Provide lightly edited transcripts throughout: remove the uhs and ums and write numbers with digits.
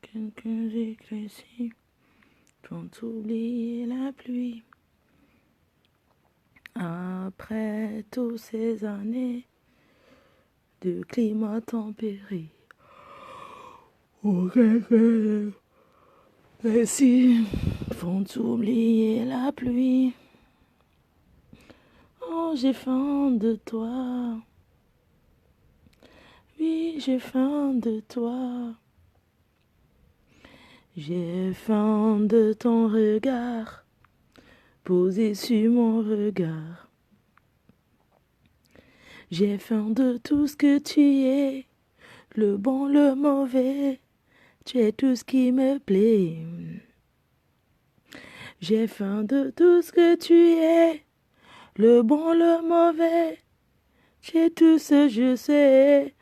Quelques éclaircies font oublier la pluie. Après toutes ces années de climat tempéré, quelques éclaircies font oublier la pluie. Oh, j'ai faim de toi. Oui, j'ai faim de toi. J'ai faim de ton regard, posé sur mon regard. J'ai faim de tout ce que tu es, le bon, le mauvais, tu es tout ce qui me plaît. J'ai faim de tout ce que tu es, le bon, le mauvais, tu es tout ce que je sais.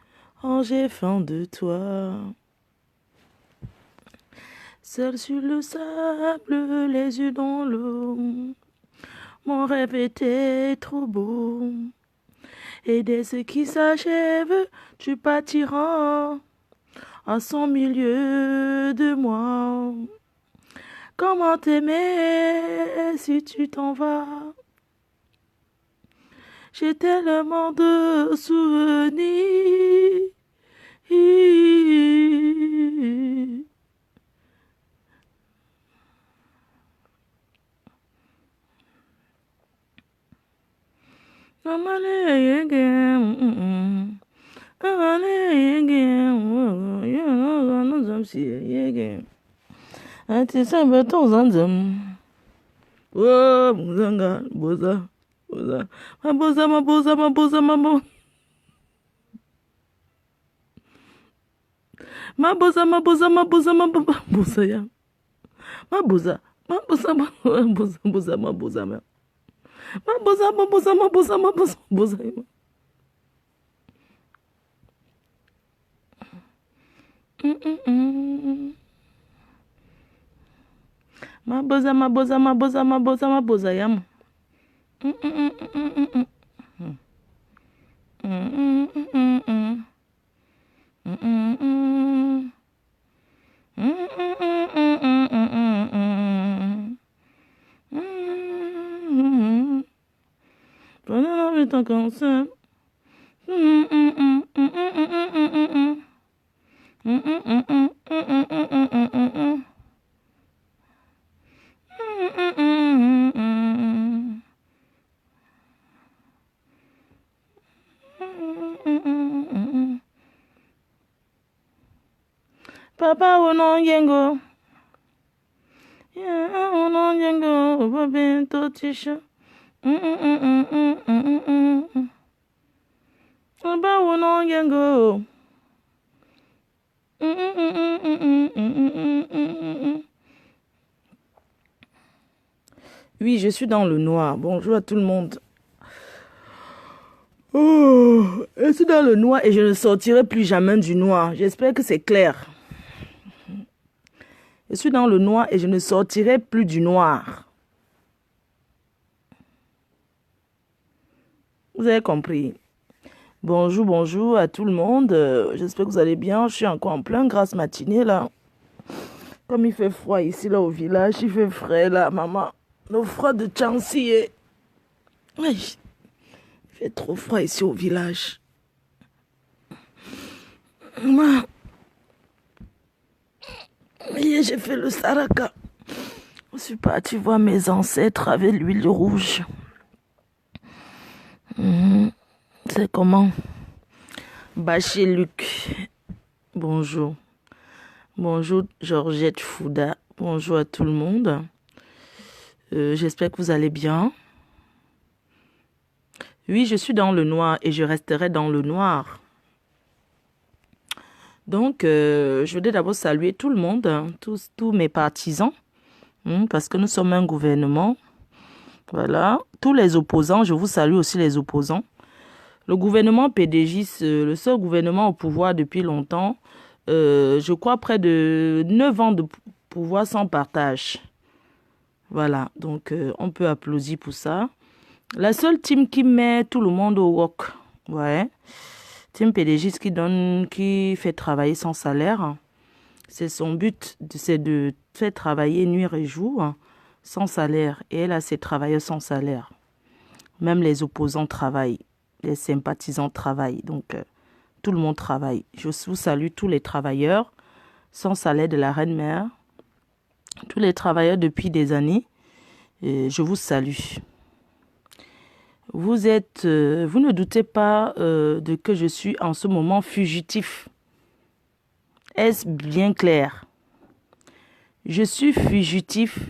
Oh, j'ai faim de toi. Seul sur le sable, les yeux dans l'eau, mon rêve était trop beau. Et dès ce qui s'achève, tu partiras à son milieu de moi. Comment t'aimer si tu t'en vas? J'ai tellement de souvenirs. Papa unonyengo, unonyengo, baby totisha. Papa unonyengo. Oui, je suis dans le noir. Bonjour à tout le monde. Oh, je suis dans le noir et je ne sortirai plus jamais du noir. J'espère que c'est clair. Je suis dans le noir et je ne sortirai plus du noir. Vous avez compris? Bonjour, bonjour à tout le monde. J'espère que vous allez bien. Je suis encore en plein grasse matinée là. Comme il fait froid ici là au village, il fait frais là, maman. Le froid de Chancy. Oui, il fait trop froid ici au village. Maman. Oui, j'ai fait le saraka. Je suis partie voir mes ancêtres avec l'huile rouge. C'est comment? Baché Luc. Bonjour. Bonjour Georgette Fouda. Bonjour à tout le monde. J'espère que vous allez bien. Oui, je suis dans le noir et je resterai dans le noir. Donc, je voudrais d'abord saluer tout le monde, tous mes partisans, parce que nous sommes un gouvernement. Voilà. Tous les opposants, je vous salue aussi les opposants. Le gouvernement PDG, le seul gouvernement au pouvoir depuis longtemps, je crois, près de 9 ans de pouvoir sans partage. Voilà, donc on peut applaudir pour ça. La seule team qui met tout le monde au wok, ouais, team PDG qui fait travailler sans salaire. C'est son but, c'est de faire travailler nuit et jour sans salaire. Et elle a ses travailleurs sans salaire. Même les opposants travaillent, les sympathisants travaillent. Donc, tout le monde travaille. Je vous salue tous les travailleurs sans salaire de la Reine-Mère. Tous les travailleurs depuis des années. Je vous salue. Vous ne doutez pas de que je suis en ce moment fugitif. Est-ce bien clair? Je suis fugitif,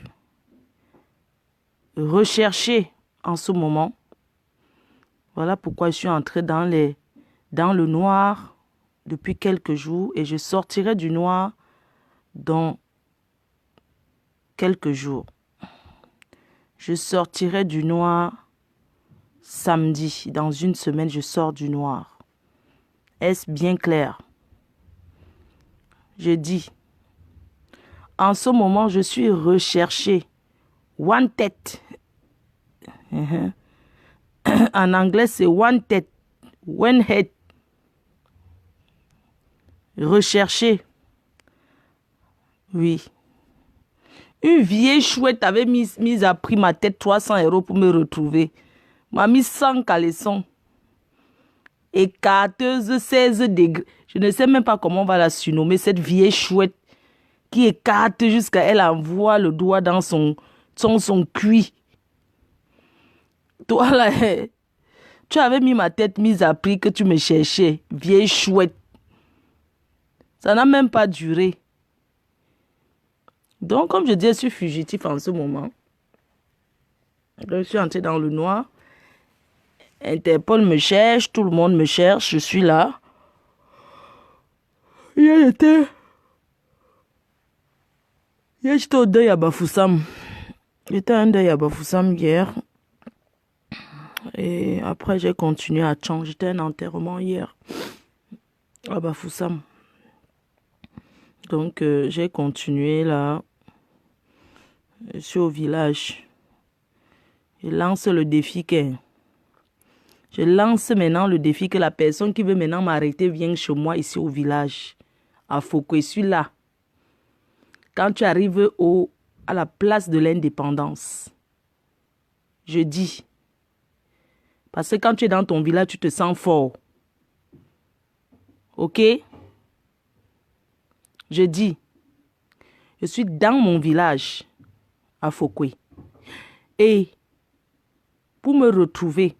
recherché en ce moment. Voilà pourquoi je suis entré dans le noir depuis quelques jours et je sortirai du noir dans quelques jours. Je sortirai du noir samedi. Dans une semaine, je sors du noir. Est-ce bien clair? Je dis, en ce moment, je suis recherché. Wanted. En anglais, c'est wanted. Wanted. Recherché. Oui. Une vieille chouette avait mis à prix ma tête 300 € pour me retrouver. M'a mis 100 caleçons. Écarteuse 16 degrés. Je ne sais même pas comment on va la surnommer, cette vieille chouette qui écarte jusqu'à elle envoie le doigt dans son cuit. Toi là, tu avais mis ma tête mise à prix que tu me cherchais, vieille chouette. Ça n'a même pas duré. Donc, comme je dis, je suis fugitif en ce moment. Je suis entré dans le noir. Interpol me cherche, tout le monde me cherche, je suis là. Hier, j'étais au deuil à Bafoussam. J'étais à un deuil à Bafoussam hier. Et après, j'ai continué à Tchang. J'étais à un enterrement hier à Bafoussam. Donc, j'ai continué là. Je suis au village. Je lance le défi Je lance maintenant le défi que la personne qui veut maintenant m'arrêter vienne chez moi ici au village. À Foucault, je suis là. Quand tu arrives à la place de l'indépendance, je dis, parce que quand tu es dans ton village, tu te sens fort. Ok? Je dis, je suis dans mon village à Foucault. Et pour me retrouver,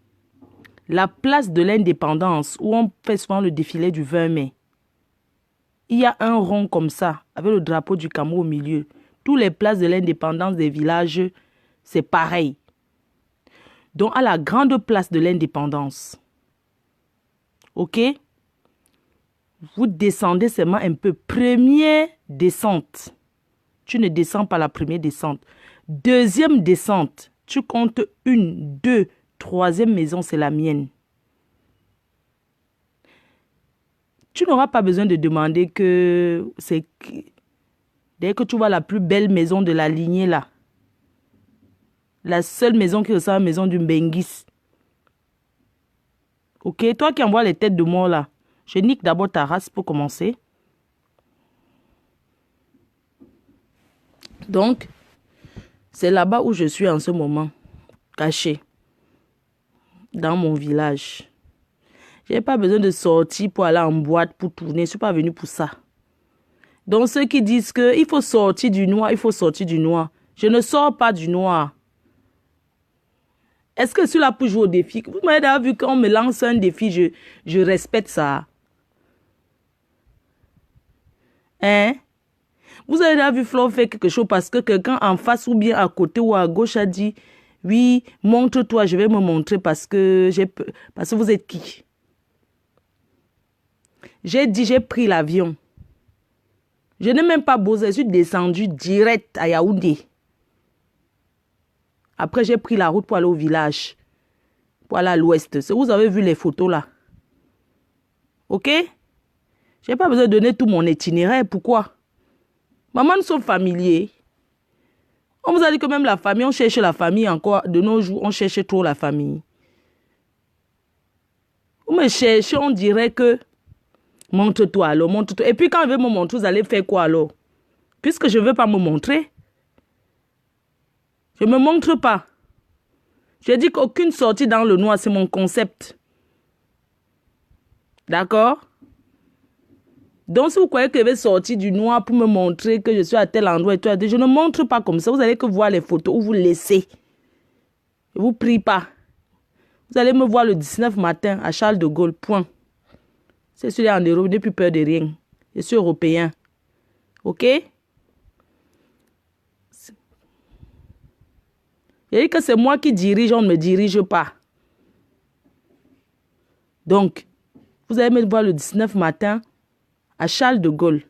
la place de l'indépendance, où on fait souvent le défilé du 20 mai, il y a un rond comme ça, avec le drapeau du Cameroun au milieu. Toutes les places de l'indépendance des villages, c'est pareil. Donc, à la grande place de l'indépendance, ok? Vous descendez seulement un peu. Première descente. Tu ne descends pas la première descente. Deuxième descente. Tu comptes 1, 2, troisième maison, c'est la mienne. Tu n'auras pas besoin de demander que c'est... Dès que tu vois la plus belle maison de la lignée là, la seule maison qui ressemble à la maison du Mbengis. Ok, toi qui envoies les têtes de mort là, je nique d'abord ta race pour commencer. Donc, c'est là-bas où je suis en ce moment, caché, dans mon village. Je n'ai pas besoin de sortir pour aller en boîte, pour tourner. Je ne suis pas venu pour ça. Donc, ceux qui disent qu'il faut sortir du noir, il faut sortir du noir. Je ne sors pas du noir. Est-ce que je suis là pour jouer au défi? Vous m'avez déjà vu quand on me lance un défi, je respecte ça. Hein? Vous avez déjà vu Flo faire quelque chose parce que quelqu'un en face ou bien à côté ou à gauche a dit oui, montre-toi, je vais me montrer parce que vous êtes qui? J'ai dit, j'ai pris l'avion. Je n'ai même pas bossé, je suis descendu direct à Yaoundé. Après, j'ai pris la route pour aller au village, pour aller à l'ouest. Vous avez vu les photos là. Ok? Je n'ai pas besoin de donner tout mon itinéraire. Pourquoi? Maman, nous sommes familiers. On vous a dit que même la famille, on cherche la famille encore. De nos jours, on cherche trop la famille. Vous me cherchez, on dirait que montre-toi alors, montre-toi. Et puis quand je vais me montrer, vous allez faire quoi alors? Puisque je ne veux pas me montrer, je ne me montre pas. Je dis qu'aucune sortie dans le noir, c'est mon concept. D'accord? Donc, si vous croyez que je vais sortir du noir pour me montrer que je suis à tel endroit et tout, je ne montre pas comme ça. Vous allez que voir les photos où vous laissez. Je ne vous prie pas. Vous allez me voir le 19 matin à Charles de Gaulle, point. C'est celui en Europe, je n'ai plus peur de rien. Je suis européen. OK? Je dis que c'est moi qui dirige, on ne me dirige pas. Donc, vous allez me voir le 19 matin à Charles de Gaulle.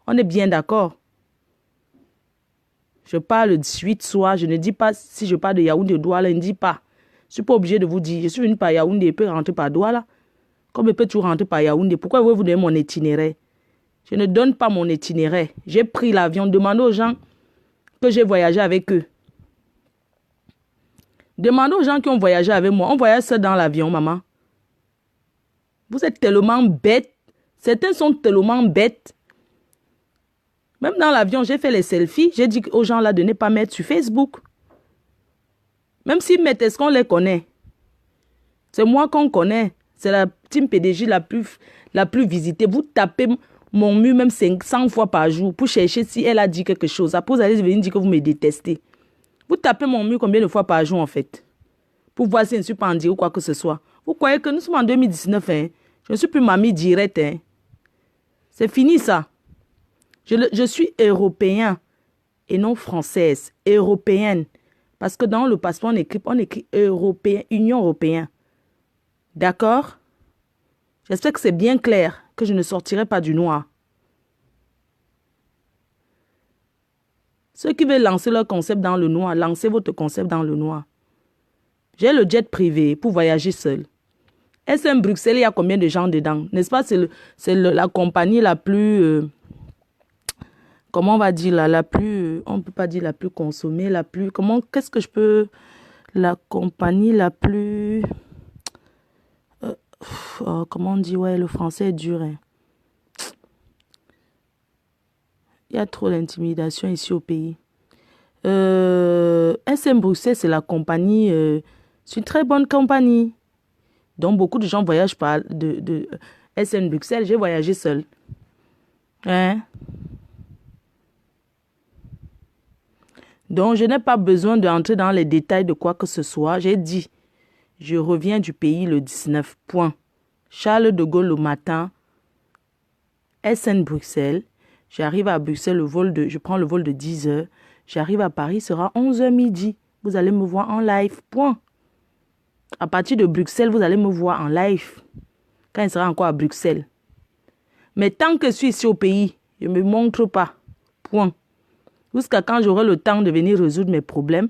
On est bien d'accord. Je pars le 18 soir, je ne dis pas si je pars de Yaoundé ou Douala, je ne dis pas. Je ne suis pas obligé de vous dire, je suis venu par Yaoundé, je peux rentrer par Douala. Comme je peux toujours rentrer par Yaoundé, pourquoi vous donner mon itinéraire? Je ne donne pas mon itinéraire. J'ai pris l'avion, demandez aux gens que j'ai voyagé avec eux. Demandez aux gens qui ont voyagé avec moi. On voyage seul dans l'avion, maman. Vous êtes tellement bêtes. Certains sont tellement bêtes. Même dans l'avion, j'ai fait les selfies. J'ai dit aux gens là de ne pas mettre sur Facebook. Même s'ils mettent, est-ce qu'on les connaît? C'est moi qu'on connaît. C'est la team PDG la plus visitée. Vous tapez mon mur même 500 fois par jour pour chercher si elle a dit quelque chose. Après, vous allez venir dire que vous me détestez. Vous tapez mon mur combien de fois par jour, en fait? Pour voir si je ne suis pas en direct ou quoi que ce soit. Vous croyez que nous sommes en 2019, hein? Je ne suis plus mamie directe, hein? C'est fini, ça. Je suis européen et non française. Européenne. Parce que dans le passeport, on écrit européen, Union européenne. D'accord? J'espère que c'est bien clair que je ne sortirai pas du noir. Ceux qui veulent lancer leur concept dans le noir, lancez votre concept dans le noir. J'ai le jet privé pour voyager seul. SM Bruxelles, il y a combien de gens dedans? N'est-ce pas? C'est la compagnie la plus... comment on va dire là? La plus... on ne peut pas dire la plus consommée, la plus... Comment... Qu'est-ce que je peux... La compagnie la plus... comment on dit? Ouais, le français est dur. Hein. Il y a trop d'intimidation ici au pays. SM Bruxelles, c'est la compagnie... c'est une très bonne compagnie. Donc, beaucoup de gens voyagent par de SM Bruxelles. J'ai voyagé seul. Hein? Donc, je n'ai pas besoin d'entrer dans les détails de quoi que ce soit. J'ai dit, je reviens du pays le 19. Point. Charles de Gaulle le matin. SN Bruxelles. J'arrive à Bruxelles, je prends le vol de 10 heures. J'arrive à Paris, ce sera 11 h midi. Vous allez me voir en live. Point. À partir de Bruxelles, vous allez me voir en live. Quand il sera encore à Bruxelles. Mais tant que je suis ici au pays, je ne me montre pas. Point. Jusqu'à quand j'aurai le temps de venir résoudre mes problèmes,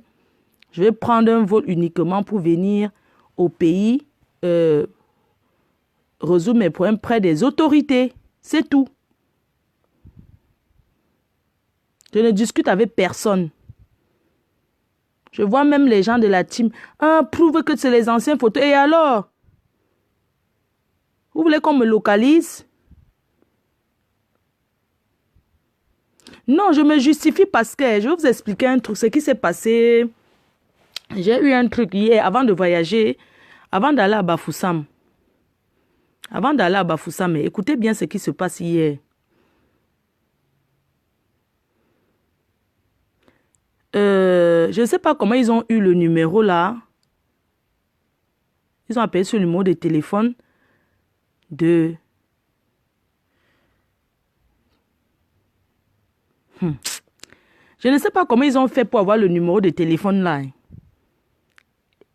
je vais prendre un vol uniquement pour venir au pays résoudre mes problèmes près des autorités. C'est tout. Je ne discute avec personne. Je vois même les gens de la team. Prouve que c'est les anciennes photos. Et alors? Vous voulez qu'on me localise? Non, je me justifie parce que je vais vous expliquer un truc. Ce qui s'est passé, j'ai eu un truc hier avant de voyager, avant d'aller à Bafoussam. Avant d'aller à Bafoussam, écoutez bien ce qui se passe hier. Je ne sais pas comment ils ont eu le numéro là. Ils ont appelé sur le numéro de téléphone de... Je ne sais pas comment ils ont fait pour avoir le numéro de téléphone là.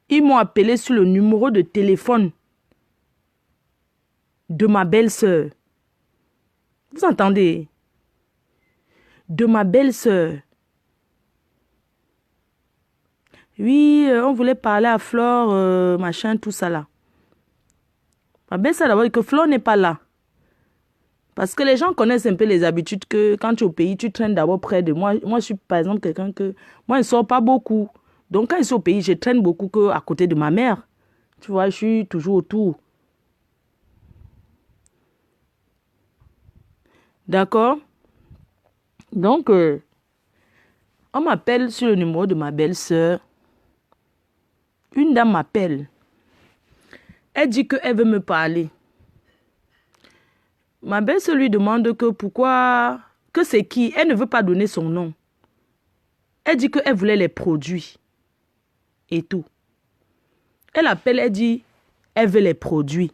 Ils m'ont appelé sur le numéro de téléphone de ma belle-sœur. Vous entendez? De ma belle-sœur. Oui, on voulait parler à Flore, machin, tout ça là. Ma belle-sœur d'abord dit que Flore n'est pas là. Parce que les gens connaissent un peu les habitudes que quand tu es au pays, tu traînes d'abord près de moi. Moi, je suis par exemple quelqu'un que... Moi, je ne sors pas beaucoup. Donc, quand je suis au pays, je traîne beaucoup à côté de ma mère. Tu vois, je suis toujours autour. D'accord? Donc, on m'appelle sur le numéro de ma belle-sœur. Une dame m'appelle. Elle dit qu'elle veut me parler. Ma belle-sœur lui demande que pourquoi, que c'est qui. Elle ne veut pas donner son nom. Elle dit qu'elle voulait les produits et tout. Elle appelle, elle dit, elle veut les produits.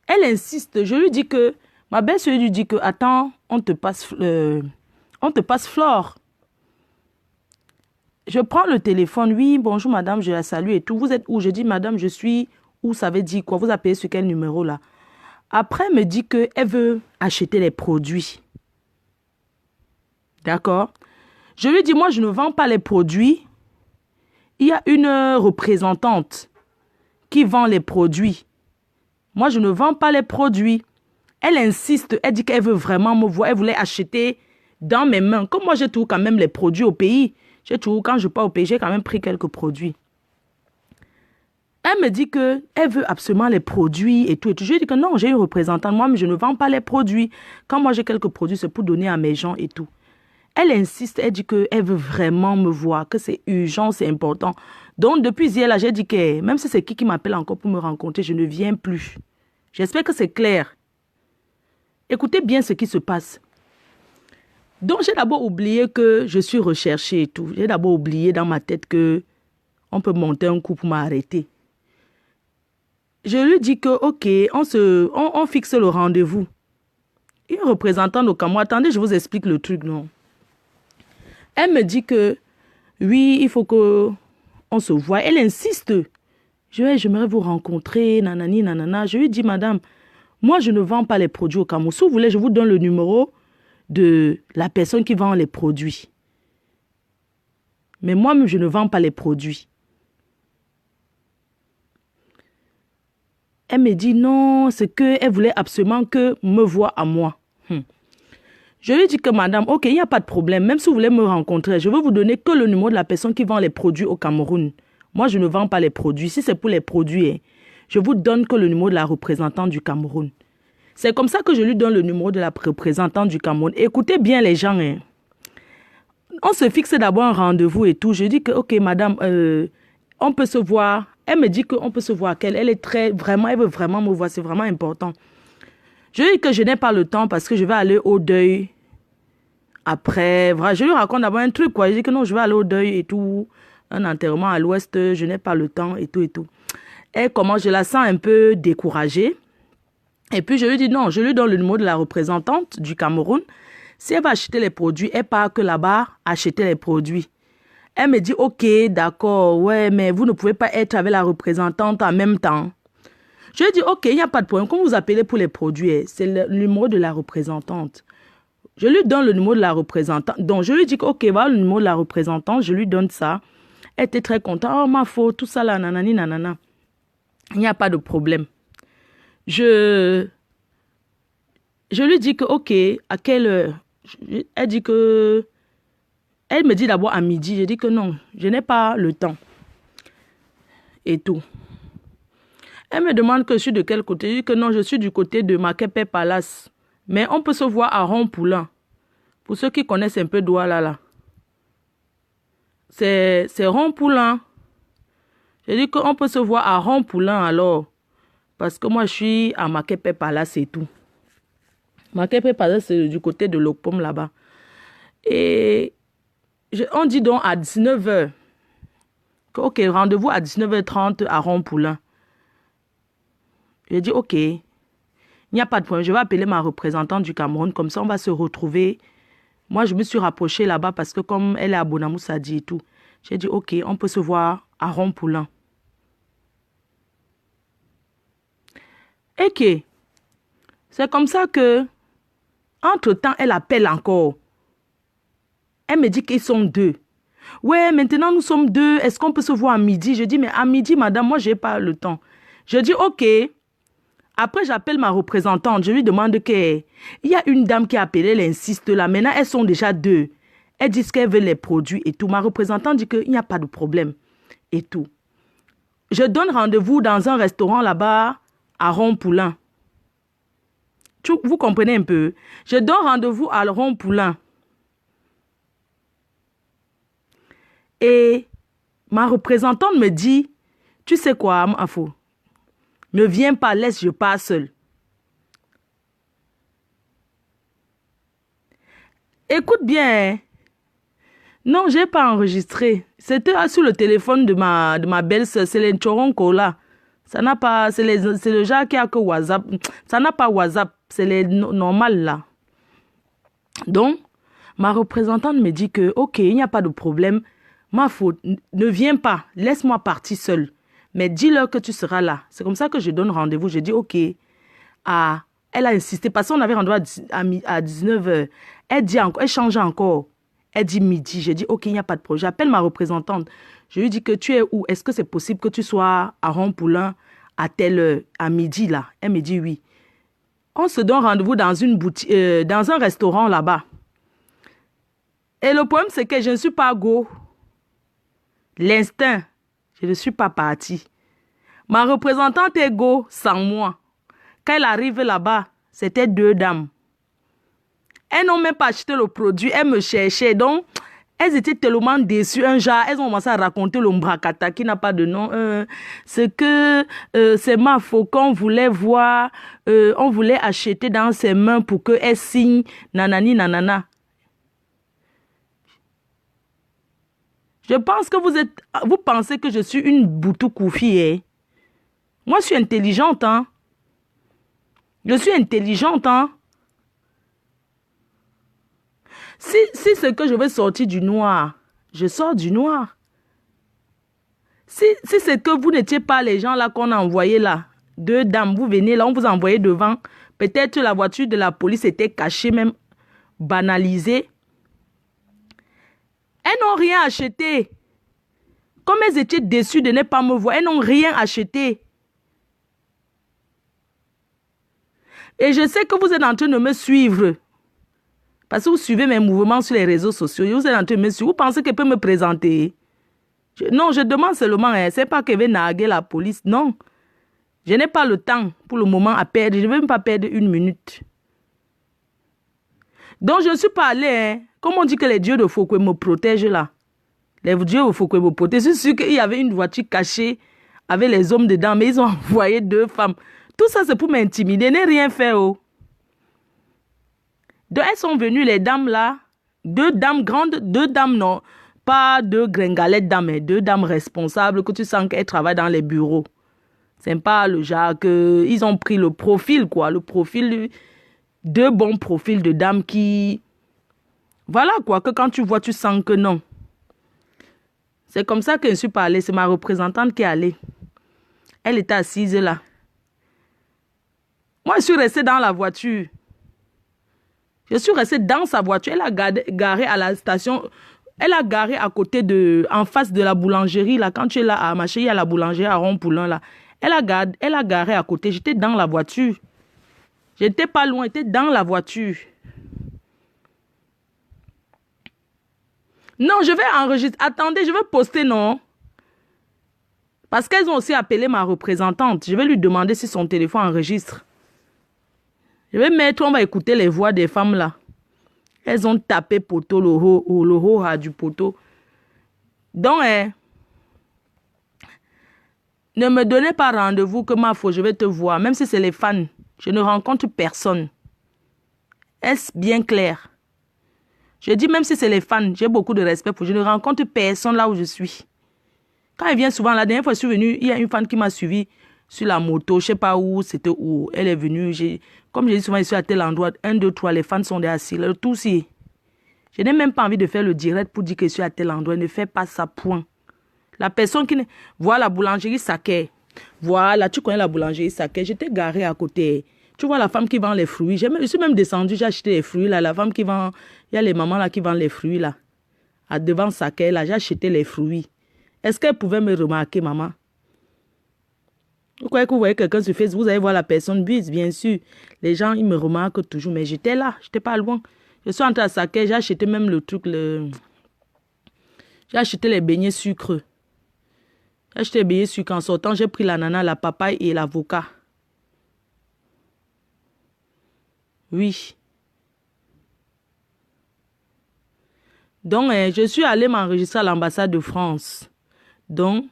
Elle insiste. Je lui dis que, ma belle-sœur lui dit que, attends, on te passe Flore. Je prends le téléphone. Oui, bonjour madame, je la salue et tout. Vous êtes où? Je dis, madame, je suis où? Ça veut dire quoi? Vous appelez sur quel numéro là? Après, elle me dit qu'elle veut acheter les produits. D'accord? Je lui dis, moi, je ne vends pas les produits. Il y a une représentante qui vend les produits. Moi, je ne vends pas les produits. Elle insiste, elle dit qu'elle veut vraiment me voir. Elle voulait acheter dans mes mains. Comme moi, j'ai toujours quand même les produits au pays. Quand je pars au pays, j'ai quand même pris quelques produits. Elle me dit qu'elle veut absolument les produits et tout. Je lui dis que non, j'ai une représentante. Moi, mais je ne vends pas les produits. Quand moi, j'ai quelques produits, c'est pour donner à mes gens et tout. Elle insiste, elle dit qu'elle veut vraiment me voir, que c'est urgent, c'est important. Donc, depuis hier, là, j'ai dit que même si c'est qui m'appelle encore pour me rencontrer, je ne viens plus. J'espère que c'est clair. Écoutez bien ce qui se passe. Donc, j'ai d'abord oublié que je suis recherchée et tout. J'ai d'abord oublié dans ma tête que on peut monter un coup pour m'arrêter. Je lui dis que, ok, on fixe le rendez-vous. Une représentante au Cameroun, attendez, je vous explique le truc, non. Elle me dit que, oui, il faut qu'on se voie. Elle insiste. J'aimerais vous rencontrer, nanani, nanana. Je lui dis, madame, moi, je ne vends pas les produits au Cameroun. Si vous voulez, je vous donne le numéro de la personne qui vend les produits. Mais moi-même, je ne vends pas les produits. Elle me dit non, c'est qu'elle voulait absolument que me voir à moi. Je lui dis que madame, ok, il n'y a pas de problème. Même si vous voulez me rencontrer, je veux vous donner que le numéro de la personne qui vend les produits au Cameroun. Moi, je ne vends pas les produits. Si c'est pour les produits, je vous donne que le numéro de la représentante du Cameroun. C'est comme ça que je lui donne le numéro de la représentante du Cameroun. Écoutez bien les gens. On se fixe d'abord un rendez-vous et tout. Je dis que, ok, madame, on peut se voir. Elle me dit qu'on peut se voir. Elle veut vraiment me voir. C'est vraiment important. Je lui dis que je n'ai pas le temps parce que je vais aller au deuil. Après, voilà, je lui raconte d'abord un truc, quoi. Je dis que non, je vais aller au deuil et tout. Un enterrement à l'ouest, je n'ai pas le temps et tout et tout. Et comment je la sens un peu découragée. Et puis, je lui dis non, je lui donne le numéro de la représentante du Cameroun. Si elle va acheter les produits, elle part que là-bas acheter les produits. Elle me dit, ok, d'accord, ouais, mais vous ne pouvez pas être avec la représentante en même temps. Je lui dis, ok, il n'y a pas de problème. Quand vous appelez pour les produits, c'est le numéro de la représentante. Je lui donne le numéro de la représentante. Donc, je lui dis, ok, voilà le numéro de la représentante. Je lui donne ça. Elle était très contente. Oh, ma faute, tout ça là, nanani, nanana. Il n'y a pas de problème. Je lui dis que, ok, à quelle heure? Elle dit que... Elle me dit d'abord à midi. Je dis que non, je n'ai pas le temps. Et tout. Elle me demande que je suis de quel côté. Je dis que non, je suis du côté de Makepe Palace. Mais on peut se voir à Rond-Poulain. Pour ceux qui connaissent un peu Douala là. C'est Rond-Poulain. Je dis qu'on peut se voir à Rond-Poulain alors. Parce que moi je suis à Makepe Palace et tout. Makepe Palace c'est du côté de l'Okpom là-bas. Et on dit donc à 19h. Ok, rendez-vous à 19h30 à Rond-Poulain. J'ai dit ok. Il n'y a pas de problème. Je vais appeler ma représentante du Cameroun. Comme ça, on va se retrouver. Moi, je me suis rapprochée là-bas parce que comme elle est à Bonamoussadi et tout, j'ai dit, ok, on peut se voir à Rond-Poulain. Ok. C'est comme ça que, entre-temps, elle appelle encore. Elle me dit qu'ils sont deux. Ouais, maintenant, nous sommes deux. Est-ce qu'on peut se voir à midi? Je dis, mais à midi, madame, moi, je n'ai pas le temps. Je dis, ok. Après, j'appelle ma représentante. Je lui demande qu'il y a une dame qui a appelé, elle insiste là. Maintenant, elles sont déjà deux. Elles disent qu'elles veulent les produits et tout. Ma représentante dit qu'il n'y a pas de problème et tout. Je donne rendez-vous dans un restaurant là-bas à Rond-Poulain. Vous comprenez un peu? Je donne rendez-vous à Rond-Poulain. Et ma représentante me dit, tu sais quoi, Mafo? Ne viens pas, laisse, je pars seule. Écoute bien, hein. Non, je n'ai pas enregistré. C'était sur le téléphone de ma belle-sœur. C'est les Choronko là. Ça n'a pas... C'est le genre qui a que WhatsApp. Ça n'a pas WhatsApp. C'est les normal là. Donc, ma représentante me dit que, ok, il n'y a pas de problème. Ma faute, ne viens pas. Laisse-moi partir seule. Mais dis-leur que tu seras là. C'est comme ça que je donne rendez-vous. Je dis, ok. Ah, elle a insisté. Parce qu'on avait rendez-vous à 19h. Elle dit encore, elle change encore. Elle dit midi. J'ai dit, ok, il n'y a pas de problème. J'appelle ma représentante. Je lui dis que tu es où? Est-ce que c'est possible que tu sois à Rond-Poulain à telle heure, à midi là? Elle me dit oui. On se donne rendez-vous dans une boutique, dans un restaurant là-bas. Et le problème, c'est que je ne suis pas go. L'instinct, je ne suis pas partie. Ma représentante est go sans moi. Quand elle arrive là-bas, c'était deux dames. Elles n'ont même pas acheté le produit, elles me cherchaient. Donc, elles étaient tellement déçues. Un jour, elles ont commencé à raconter le Mbrakata qui n'a pas de nom. C'est que c'est ma faute qu'on voulait voir. On voulait acheter dans ses mains pour qu'elle signe. Nanani, nanana. Je pense que vous pensez que je suis une Boutou-Koufi. Hein? Moi, je suis intelligente. Hein? Je suis intelligente. Hein? Si c'est que je veux sortir du noir, je sors du noir. Si c'est que vous n'étiez pas les gens là qu'on a envoyés là, deux dames, vous venez là, on vous a envoyé devant. Peut-être la voiture de la police était cachée, même banalisée. Elles n'ont rien acheté. Comme elles étaient déçues de ne pas me voir, elles n'ont rien acheté. Et je sais que vous êtes en train de me suivre. Parce que vous suivez mes mouvements sur les réseaux sociaux. Vous êtes en train de me suivre. Vous pensez qu'elle peut me présenter? Non, je demande seulement. Ce n'est pas qu'elle veut narguer la police. Non. Je n'ai pas le temps pour le moment à perdre. Je ne vais même pas perdre une minute. Donc, je ne suis pas allée. Hein. Comme on dit que les dieux de Fokwe me protègent là. Les dieux de Fokwe me protègent. Je suis sûr qu'il y avait une voiture cachée avec les hommes dedans. Mais ils ont envoyé deux femmes. Tout ça, c'est pour m'intimider. Je n'ai rien fait. Oh. Donc, elles sont venues, les dames là. Deux dames grandes, deux dames non. Pas deux gringalettes dames, mais deux dames responsables que tu sens qu'elles travaillent dans les bureaux. C'est pas le genre que... Ils ont pris le profil, quoi. Le profil... Deux bons profils de dames qui... Voilà, quoi. Que quand tu vois, tu sens que non. C'est comme ça que je suis pas allée. C'est ma représentante qui est allée. Elle était assise là. Moi, je suis restée dans la voiture. Je suis restée dans sa voiture. Elle a garé à la station... Elle a garé à côté de... En face de la boulangerie, là. Quand tu es là à marcher, il y a la boulangerie à Rond-Poulain, là. Elle a garé à côté. J'étais dans la voiture. J'étais pas loin. J'étais dans la voiture. Non, je vais enregistrer. Attendez, je vais poster, non? Parce qu'elles ont aussi appelé ma représentante. Je vais lui demander si son téléphone enregistre. Je vais mettre, on va écouter les voix des femmes, là. Elles ont tapé poteau, le haut du poteau. Donc, ne me donnez pas rendez-vous que ma faute, je vais te voir. Même si c'est les fans, je ne rencontre personne. Est-ce bien clair? Je dis même si c'est les fans, j'ai beaucoup de respect pour. Je ne rencontre personne là où je suis. Quand elle vient souvent, la dernière fois je suis venue, il y a une fan qui m'a suivi sur la moto. Je ne sais pas où, c'était où. Elle est venue. Comme je dis souvent, je suis à tel endroit. 1, 2, 3, les fans sont déjà assis. Le tout, si. Je n'ai même pas envie de faire le direct pour dire que je suis à tel endroit. Ne fais pas ça, point. La personne qui... Voilà la boulangerie Saké. Voilà, tu connais la boulangerie Saké. J'étais garée à côté. Tu vois la femme qui vend les fruits. Je suis même descendue, j'ai acheté les fruits là. La femme qui vend... Il y a les mamans là qui vendent les fruits là. Devant Saké là, j'ai acheté les fruits. Est-ce qu'elle pouvait me remarquer, maman? Vous croyez que vous voyez quelqu'un sur Facebook, vous allez voir la personne bise, bien sûr. Les gens, ils me remarquent toujours, mais j'étais là, j'étais pas loin. Je suis entrée à Saké, j'ai acheté même le truc, j'ai acheté les beignets sucreux. J'ai acheté les beignets sucreux. En sortant, j'ai pris l'ananas, la papaye et l'avocat. Oui. Donc, je suis allée m'enregistrer à l'ambassade de France. Donc,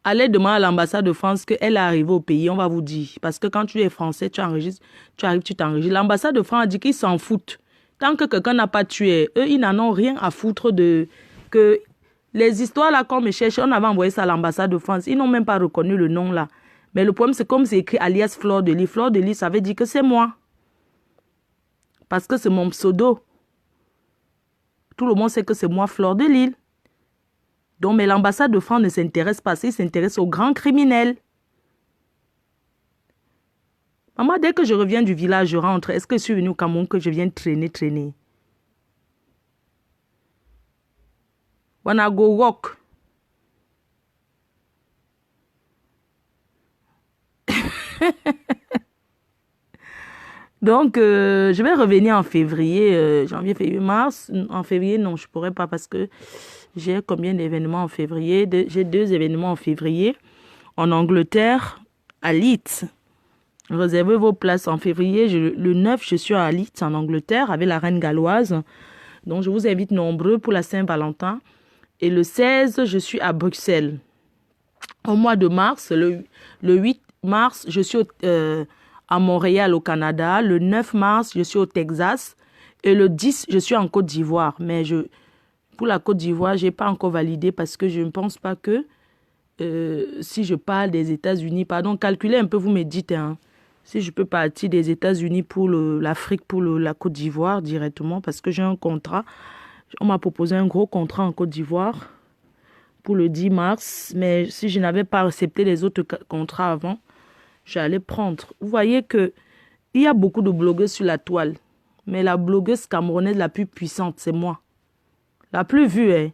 allez demander à l'ambassade de France qu'elle est arrivée au pays, on va vous dire. Parce que quand tu es français, tu enregistres, tu arrives, tu t'enregistres. L'ambassade de France a dit qu'ils s'en foutent. Tant que quelqu'un n'a pas tué, eux, ils n'en ont rien à foutre de... que les histoires là qu'on me cherche, on avait envoyé ça à l'ambassade de France. Ils n'ont même pas reconnu le nom là. Mais le problème, c'est comme c'est écrit alias Fleur de Lys. Fleur de Lys, ça veut dire que c'est moi. Parce que c'est mon pseudo. Tout le monde sait que c'est moi, Fleur de Lys. Donc, mais l'ambassade de France ne s'intéresse pas à ça, il s'intéresse aux grands criminels. Maman, dès que je reviens du village, je rentre. Est-ce que je suis venue au Cameroun que je viens traîner? Wanna go walk? Donc, je vais revenir en février, janvier, février, mars. En février, non, je ne pourrais pas parce que j'ai combien d'événements en février? J'ai 2 événements en février. En Angleterre, à Leeds. Réservez vos places en février. Le 9, je suis à Leeds, en Angleterre, avec la reine galloise. Donc, je vous invite nombreux pour la Saint-Valentin. Et le 16, je suis à Bruxelles. Au mois de mars, le 8 mars, je suis à Montréal, au Canada. Le 9 mars, je suis au Texas. Et le 10, je suis en Côte d'Ivoire. Mais pour la Côte d'Ivoire, je n'ai pas encore validé parce que je ne pense pas que si je parle des États-Unis, pardon, calculez un peu, vous me dites, hein, si je peux partir des États-Unis pour l'Afrique, pour la Côte d'Ivoire directement, parce que j'ai un contrat. On m'a proposé un gros contrat en Côte d'Ivoire pour le 10 mars, mais si je n'avais pas accepté les autres contrats avant, j'allais prendre. Vous voyez que il y a beaucoup de blogueuses sur la toile, mais la blogueuse camerounaise la plus puissante, c'est moi. La plus vue, hein.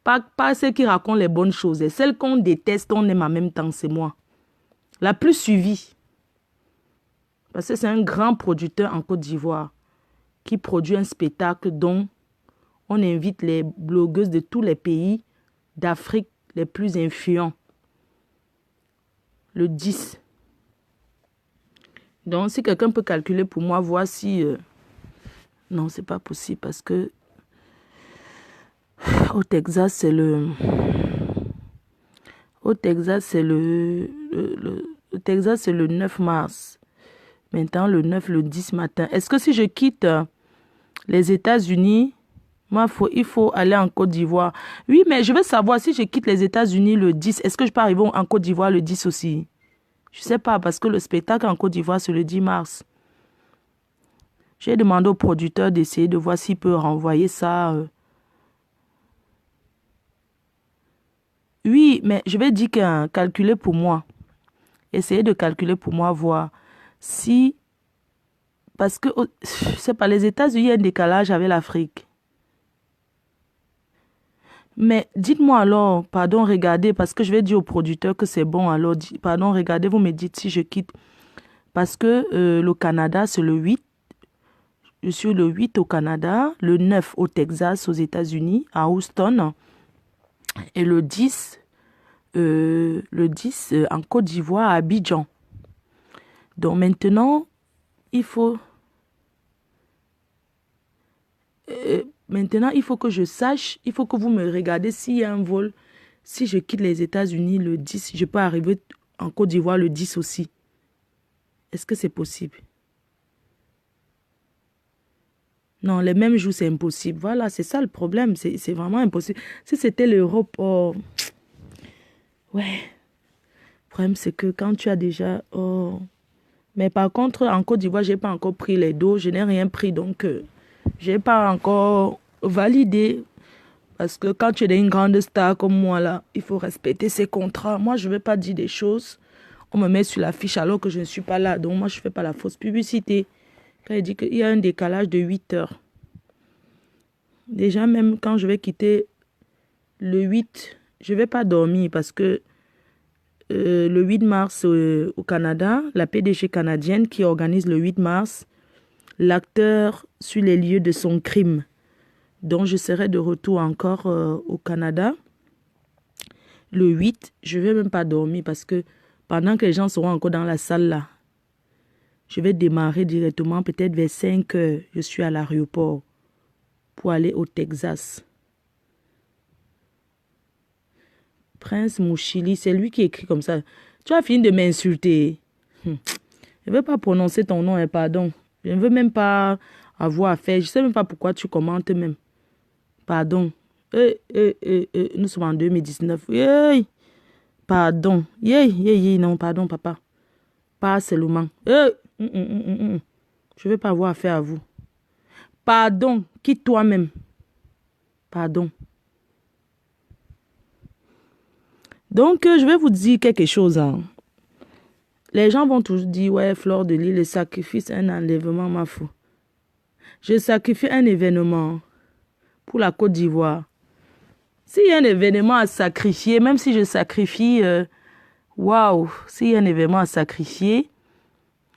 Pas celle qui raconte les bonnes choses. Celle qu'on déteste, on aime en même temps, c'est moi. La plus suivie. Parce que c'est un grand producteur en Côte d'Ivoire qui produit un spectacle dont on invite les blogueuses de tous les pays d'Afrique les plus influents. Le 10. Donc, si quelqu'un peut calculer pour moi, voir si... Non, c'est pas possible parce que au Texas, c'est le... Au Texas, c'est le Texas, c'est le 9 mars. Maintenant, le 9, le 10 matin. Est-ce que si je quitte les États-Unis, moi, il faut aller en Côte d'Ivoire? Oui, mais je veux savoir si je quitte les États-Unis le 10, est-ce que je peux arriver en Côte d'Ivoire le 10 aussi? Je ne sais pas, parce que le spectacle en Côte d'Ivoire, c'est le 10 mars. J'ai demandé au producteur d'essayer de voir s'il peut renvoyer ça. Oui, mais je vais dire calculer pour moi. Essayez de calculer pour moi, voir si... Parce que, c'est pas les États-Unis, il y a un décalage avec l'Afrique. Mais dites-moi alors, pardon, regardez, parce que je vais dire au producteur que c'est bon. Alors, pardon, regardez, vous me dites si je quitte. Parce que le Canada, c'est le 8. Je suis le 8 au Canada, le 9 au Texas, aux États-Unis, à Houston. Et le 10 en Côte d'Ivoire, à Abidjan. Donc maintenant, il faut... Maintenant, il faut que je sache, il faut que vous me regardez s'il y a un vol. Si je quitte les États-Unis le 10, je peux arriver en Côte d'Ivoire le 10 aussi. Est-ce que c'est possible? Non, les mêmes jours, c'est impossible. Voilà, c'est ça le problème. C'est vraiment impossible. Si c'était l'Europe, oh... Ouais. Le problème, c'est que quand tu as déjà... Oh... Mais par contre, en Côte d'Ivoire, je n'ai pas encore pris les dos. Je n'ai rien pris, donc... je n'ai pas encore validé. Parce que quand tu es une grande star comme moi, là, il faut respecter ses contrats. Moi, je ne vais pas dire des choses. On me met sur la fiche alors que je ne suis pas là. Donc, moi, je ne fais pas la fausse publicité. Quand il dit qu'il y a un décalage de 8 heures. Déjà, même quand je vais quitter le 8, je ne vais pas dormir parce que le 8 mars au Canada, la PDG canadienne qui organise le 8 mars l'acteur sur les lieux de son crime. Donc, je serai de retour encore au Canada. Le 8, je ne vais même pas dormir parce que pendant que les gens seront encore dans la salle là, je vais démarrer directement peut-être vers 5 heures. Je suis à l'aéroport pour aller au Texas. Prince Mouchili, c'est lui qui écrit comme ça. Tu as fini de m'insulter. Je ne veux pas prononcer ton nom, pardon. Je ne veux même pas avoir à faire. Je ne sais même pas pourquoi tu commentes même. Pardon. Nous sommes en 2019. Pardon. Non, pardon, papa. Pas seulement. Je ne veux pas avoir affaire à vous. Pardon. Quitte toi-même. Pardon. Donc, je vais vous dire quelque chose. Hein. Les gens vont toujours dire, ouais, Fleur de Lys, le sacrifice, un enlèvement, ma fou. Je sacrifie un événement pour la Côte d'Ivoire. S'il y a un événement à sacrifier, même si je sacrifie, waouh, s'il y a un événement à sacrifier,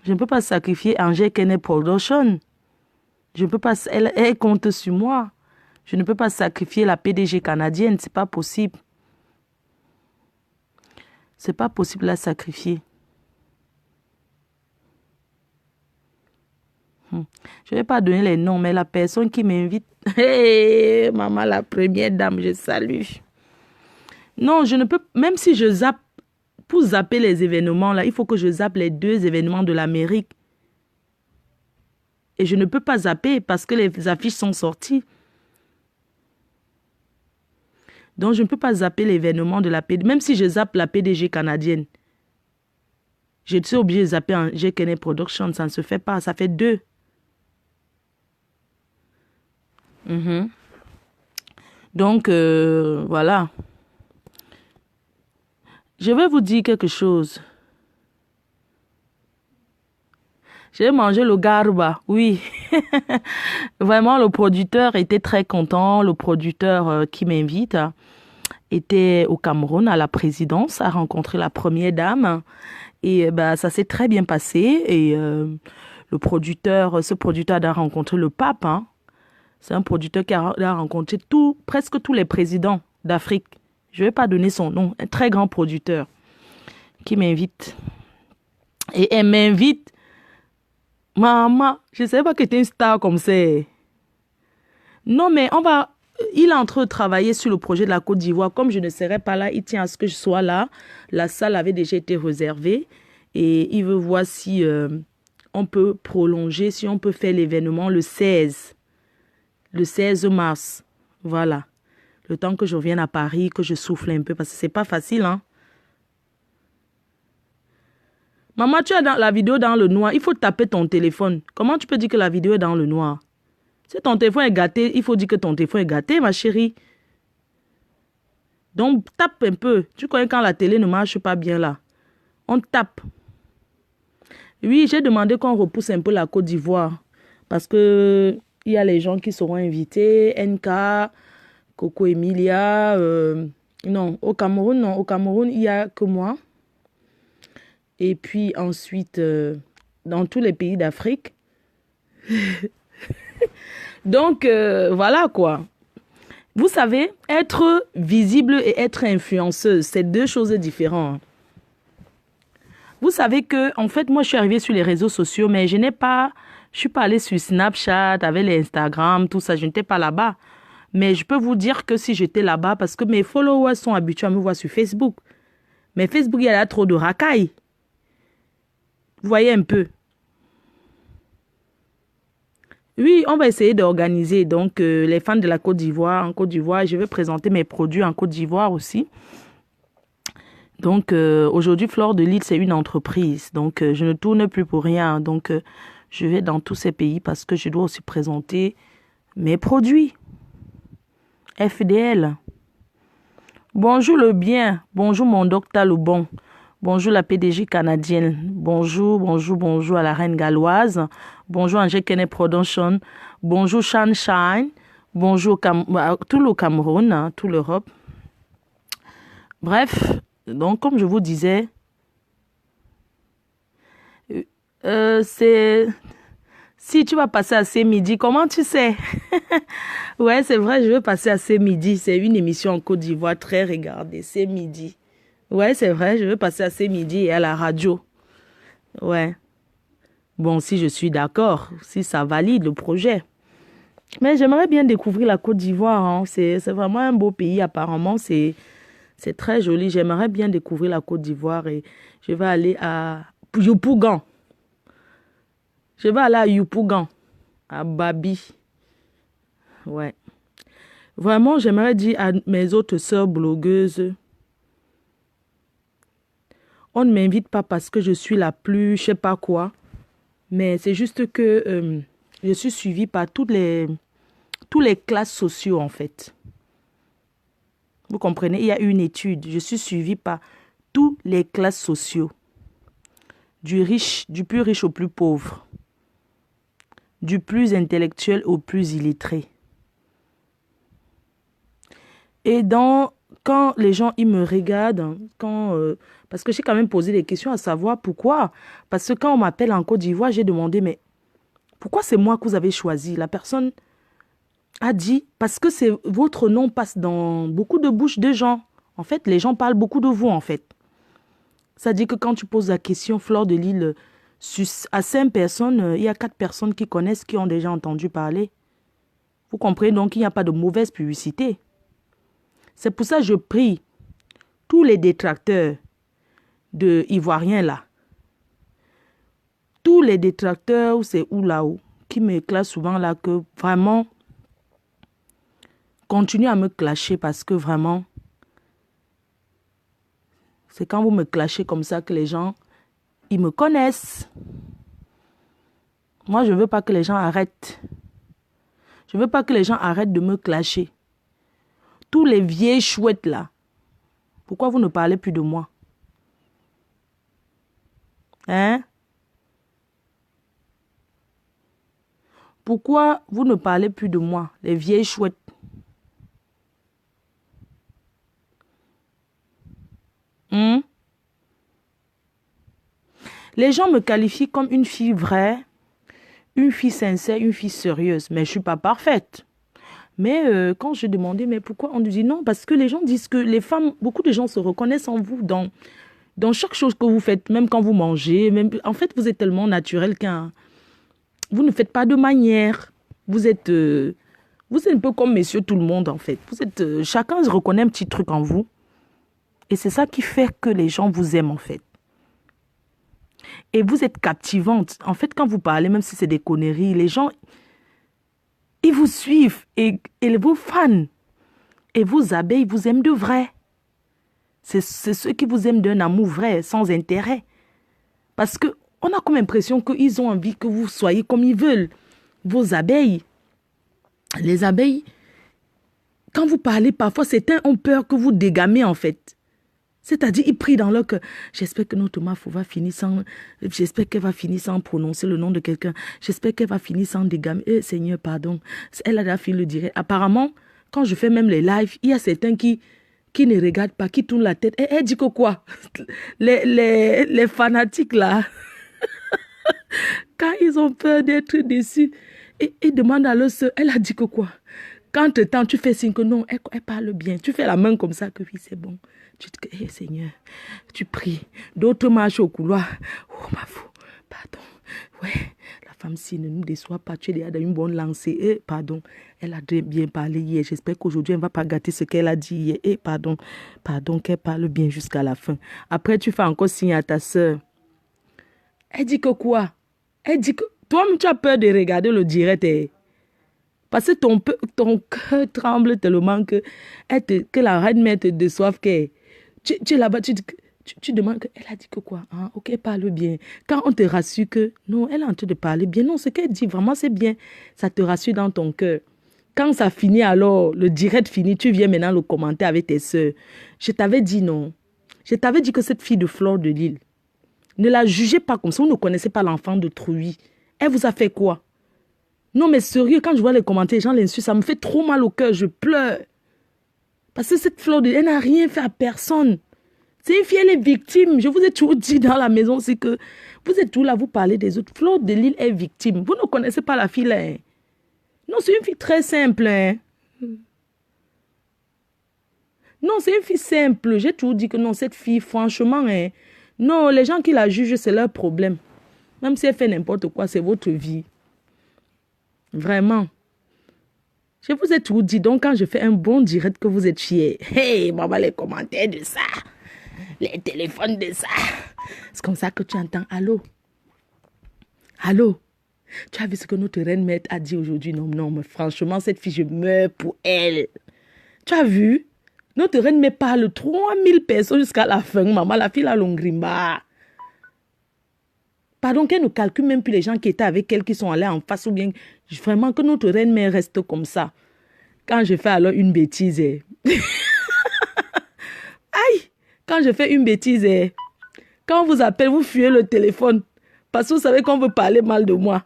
je ne peux pas sacrifier Angel Kene Production. Je ne peux pas, elle compte sur moi. Je ne peux pas sacrifier la PDG canadienne, c'est pas possible. C'est pas possible à sacrifier. Je ne vais pas donner les noms, mais la personne qui m'invite, hey, maman, la première dame, je salue. Non, je ne peux, même si je zappe, pour zapper les événements, là, il faut que je zappe les 2 événements de l'Amérique. Et je ne peux pas zapper parce que les affiches sont sorties. Donc, je ne peux pas zapper l'événement de la PDG, même si je zappe la PDG canadienne. Je suis obligée de zapper un G-Kene Production, ça ne se fait pas, ça fait 2. Donc, voilà. Je vais vous dire quelque chose. J'ai mangé le garba, oui. Vraiment, le producteur était très content. Le producteur qui m'invite était au Cameroun à la présidence, a rencontré la première dame. Et ça s'est très bien passé. Et ce producteur a rencontré le pape. Hein. C'est un producteur qui a rencontré presque tous les présidents d'Afrique. Je ne vais pas donner son nom. Un très grand producteur qui m'invite. Et elle m'invite. Maman, je ne savais pas que tu es une star comme ça. Non, mais il est en train de travailler sur le projet de la Côte d'Ivoire. Comme je ne serai pas là, il tient à ce que je sois là. La salle avait déjà été réservée. Et il veut voir si on peut prolonger, si on peut faire l'événement le 16 mars. Voilà. Le temps que je revienne à Paris, que je souffle un peu, parce que c'est pas facile, hein. Maman, tu as la vidéo dans le noir. Il faut taper ton téléphone. Comment tu peux dire que la vidéo est dans le noir? Si ton téléphone est gâté, il faut dire que ton téléphone est gâté, ma chérie. Donc, tape un peu. Tu connais quand la télé ne marche pas bien, là. On tape. Oui, j'ai demandé qu'on repousse un peu la Côte d'Ivoire. Parce que il y a les gens qui seront invités. NK, Coco Emilia. Non, au Cameroun, non. Au Cameroun, il n'y a que moi. Et puis ensuite, dans tous les pays d'Afrique. Donc, voilà quoi. Vous savez, être visible et être influenceuse, c'est 2 choses différentes. Vous savez que, en fait, moi, je suis arrivée sur les réseaux sociaux, mais je suis pas allée sur Snapchat, avec les Instagram, tout ça, je n'étais pas là-bas. Mais je peux vous dire que si j'étais là-bas, parce que mes followers sont habitués à me voir sur Facebook. Mais Facebook, il y a là trop de racailles. Vous voyez un peu. Oui, on va essayer d'organiser. Donc, les fans de la Côte d'Ivoire, en Côte d'Ivoire, je vais présenter mes produits en Côte d'Ivoire aussi. Donc, aujourd'hui, Fleur de Lys, c'est une entreprise. Donc, je ne tourne plus pour rien. Donc, je vais dans tous ces pays parce que je dois aussi présenter mes produits. FDL. Bonjour le bien. Bonjour mon docteur le bon. Bonjour la PDG canadienne. Bonjour à la reine galloise. Bonjour Angel Kene Production. Bonjour Sunshine. Bonjour tout le Cameroun, hein, toute l'Europe. Bref, donc comme je vous disais, C'est... Si tu vas passer à ces midi, comment tu sais? Ouais, c'est vrai, je veux passer à ces midi. C'est une émission en Côte d'Ivoire très regardée. C'est midi. Ouais, c'est vrai, je veux passer à ces midi et à la radio. Ouais. Bon, si je suis d'accord, si ça valide le projet. Mais j'aimerais bien découvrir la Côte d'Ivoire, hein. C'est vraiment un beau pays, apparemment. C'est très joli. J'aimerais bien découvrir la Côte d'Ivoire et je vais aller à Yopougon. Je vais aller à Yopougon, à Babi. Ouais. Vraiment, j'aimerais dire à mes autres sœurs blogueuses, on ne m'invite pas parce que je suis la plus, je sais pas quoi, mais c'est juste que je suis suivie par tous les classes sociaux, en fait. Vous comprenez? Il y a une étude. Je suis suivie par tous les classes sociaux. Du plus riche au plus pauvre. Du plus intellectuel au plus illettré. Et quand les gens ils me regardent, parce que j'ai quand même posé des questions à savoir pourquoi. Parce que quand on m'appelle en Côte d'Ivoire, j'ai demandé, mais pourquoi c'est moi que vous avez choisi? La personne a dit, parce que votre nom passe dans beaucoup de bouches de gens. En fait, les gens parlent beaucoup de vous, en fait. Ça dit que quand tu poses la question, Fleur de Lille, à 5 personnes, il y a 4 personnes qui connaissent, qui ont déjà entendu parler. Vous comprenez donc qu'il n'y a pas de mauvaise publicité. C'est pour ça que je prie tous les détracteurs de Ivoiriens là. Tous les détracteurs, c'est où là-haut, qui me classent souvent là, que vraiment, continuez à me clasher parce que vraiment, c'est quand vous me clashez comme ça que les gens, ils me connaissent. Moi, je ne veux pas que les gens arrêtent. Je ne veux pas que les gens arrêtent de me clasher. Tous les vieilles chouettes là, pourquoi vous ne parlez plus de moi? Hein? Pourquoi vous ne parlez plus de moi, les vieilles chouettes? Les gens me qualifient comme une fille vraie, une fille sincère, une fille sérieuse. Mais je ne suis pas parfaite. Mais quand je demandais, mais pourquoi? On me dit non, parce que les gens disent que les femmes, beaucoup de gens se reconnaissent en vous dans chaque chose que vous faites, même quand vous mangez. En fait, vous êtes tellement naturel qu'un... Vous ne faites pas de manière. Vous êtes un peu comme monsieur tout le monde, en fait. Chacun se reconnaît un petit truc en vous. Et c'est ça qui fait que les gens vous aiment, en fait. Et vous êtes captivante. En fait, quand vous parlez, même si c'est des conneries, les gens, ils vous suivent. Et vos fans et vos abeilles vous aiment de vrai. C'est ceux qui vous aiment d'un amour vrai, sans intérêt. Parce qu'on a comme l'impression qu'ils ont envie que vous soyez comme ils veulent. Vos abeilles, les abeilles, quand vous parlez, parfois, certains ont peur que vous dégamez, en fait. C'est-à-dire, ils prient dans leur cœur. J'espère que notre Mafou va finir sans... J'espère qu'elle va finir sans prononcer le nom de quelqu'un. J'espère qu'elle va finir sans dégamer. Seigneur, pardon. Elle a déjà fini le direct. Apparemment, quand je fais même les lives, il y a certains qui ne regardent pas, qui tournent la tête. Elle dit que quoi? Les fanatiques, là, quand ils ont peur d'être déçus, ils demandent à leur soeur, elle a dit que quoi? Quand tu fais signe que non, elle parle bien. Tu fais la main comme ça, que oui, c'est bon. Tu te dis, Seigneur, tu pries. D'autres marchent au couloir. Oh, ma fou, pardon. Ouais, la femme-ci ne nous déçoit pas. Tu es déjà dans une bonne lancée. Pardon, elle a bien parlé hier. J'espère qu'aujourd'hui, elle ne va pas gâter ce qu'elle a dit hier. Pardon, qu'elle parle bien jusqu'à la fin. Après, tu fais encore signe à ta soeur. Elle dit que quoi? Elle dit que toi-même, tu as peur de regarder le direct. Parce que ton cœur tremble tellement que la reine mère te déçoive. Tu es là-bas, tu demandes qu'elle a dit que quoi? Ok, elle parle bien. Quand on te rassure que non, elle est en train de parler bien. Non, ce qu'elle dit, vraiment, c'est bien. Ça te rassure dans ton cœur. Quand ça finit alors, le direct finit, tu viens maintenant le commenter avec tes soeurs. Je t'avais dit non. Je t'avais dit que cette fille de Fleur de Lille, ne la jugez pas comme ça. Vous ne connaissez pas l'enfant de Trouy. Elle vous a fait quoi? Non, mais sérieux, quand je vois les commentaires, les gens l'insultent, ça me fait trop mal au cœur, je pleure. Parce que cette Fleur de Lille, elle n'a rien fait à personne. C'est une fille, elle est victime. Je vous ai toujours dit dans la maison, c'est que vous êtes tout là, vous parlez des autres. Fleur de Lille est victime. Vous ne connaissez pas la fille là. Hein. Non, c'est une fille très simple. Hein. Non, c'est une fille simple. J'ai toujours dit que non, cette fille, franchement, hein, non, les gens qui la jugent, c'est leur problème. Même si elle fait n'importe quoi, c'est votre vie. Vraiment. Je vous ai tout dit. Donc, quand je fais un bon direct que vous êtes fiers, hey, maman, les commentaires de ça, les téléphones de ça. C'est comme ça que tu entends. Allô? Allô? Tu as vu ce que notre reine maître a dit aujourd'hui? Non, non, mais franchement, cette fille, je meurs pour elle. Tu as vu? Notre reine me parle 3000 personnes jusqu'à la fin. Maman, la fille, la longrimba. Pardon, qu'elle ne calcule même plus les gens qui étaient avec elle, qui sont allés en face ou bien vraiment que notre reine mère reste comme ça. Quand je fais alors une bêtise, aïe, quand je fais une bêtise, quand on vous appelle, vous fuyez le téléphone parce que vous savez qu'on veut parler mal de moi.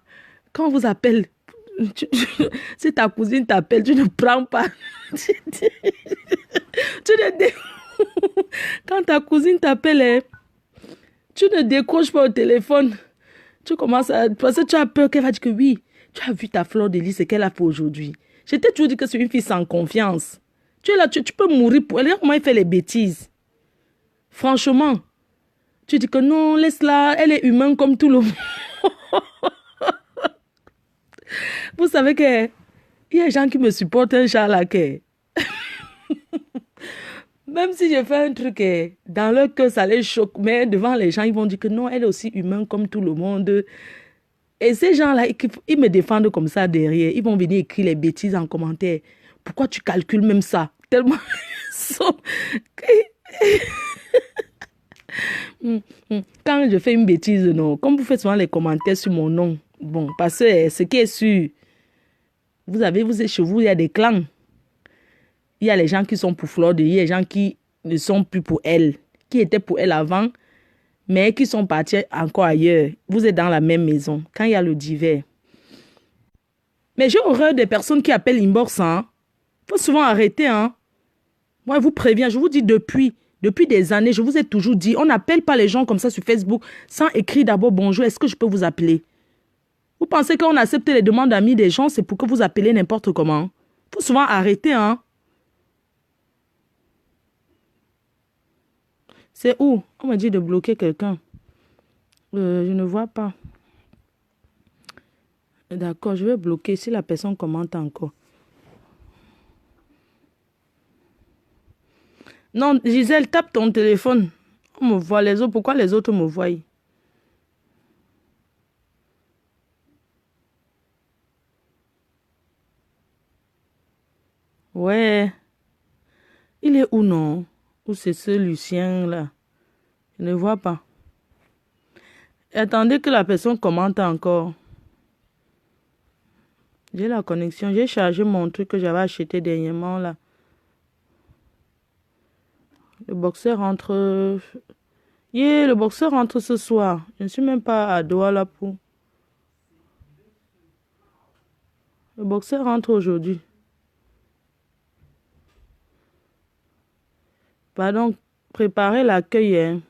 Quand on vous appelle, si ta cousine t'appelle, tu ne prends pas. Quand ta cousine t'appelle, tu ne décroches pas au téléphone. Tu commences à... Parce que tu as peur qu'elle va dire que oui, tu as vu ta fleur de lys, ce qu'elle a fait aujourd'hui. Je t'ai toujours dit que c'est une fille sans confiance. Tu es là, tu peux mourir pour elle. Regarde comment elle fait les bêtises. Franchement. Tu dis que non, laisse-la, elle est humaine comme tout le monde. Vous savez que il y a des gens qui me supportent un chat là que... Même si je fais un truc, dans leur cœur, ça les choque. Mais devant les gens, ils vont dire que non, elle est aussi humaine comme tout le monde. Et ces gens-là, ils me défendent comme ça derrière. Ils vont venir écrire les bêtises en commentaire. Pourquoi tu calcules même ça? Tellement... Quand je fais une bêtise, non. Comme vous faites souvent les commentaires sur mon nom. Bon, parce que ce qui est sûr, vous êtes chez vous, il y a des clans. Il y a les gens qui sont pour Fleur de Lys, il y a les gens qui ne sont plus pour elle, qui étaient pour elle avant, mais qui sont partis encore ailleurs. Vous êtes dans la même maison, quand il y a le divers. Mais j'ai horreur des personnes qui appellent inbox. Hein. Faut souvent arrêter. Hein. Moi, je vous préviens, je vous dis depuis des années, je vous ai toujours dit, on n'appelle pas les gens comme ça sur Facebook sans écrire d'abord bonjour, est-ce que je peux vous appeler? Vous pensez qu'on accepte les demandes d'amis des gens, c'est pour que vous appelez n'importe comment? Faut souvent arrêter, hein. C'est où? On m'a dit de bloquer quelqu'un. Je ne vois pas. D'accord, je vais bloquer si la personne commente encore. Non, Gisèle, tape ton téléphone. On me voit les autres. Pourquoi les autres me voient? Ouais. Il est où, non? Où c'est ce Lucien, là? Je ne vois pas. Attendez que la personne commente encore. J'ai la connexion. J'ai chargé mon truc que j'avais acheté dernièrement, là. Le boxeur rentre... Yeah, le boxeur rentre ce soir. Je ne suis même pas à Douala pour... Le boxeur rentre aujourd'hui. Pardon, préparez l'accueil, hein.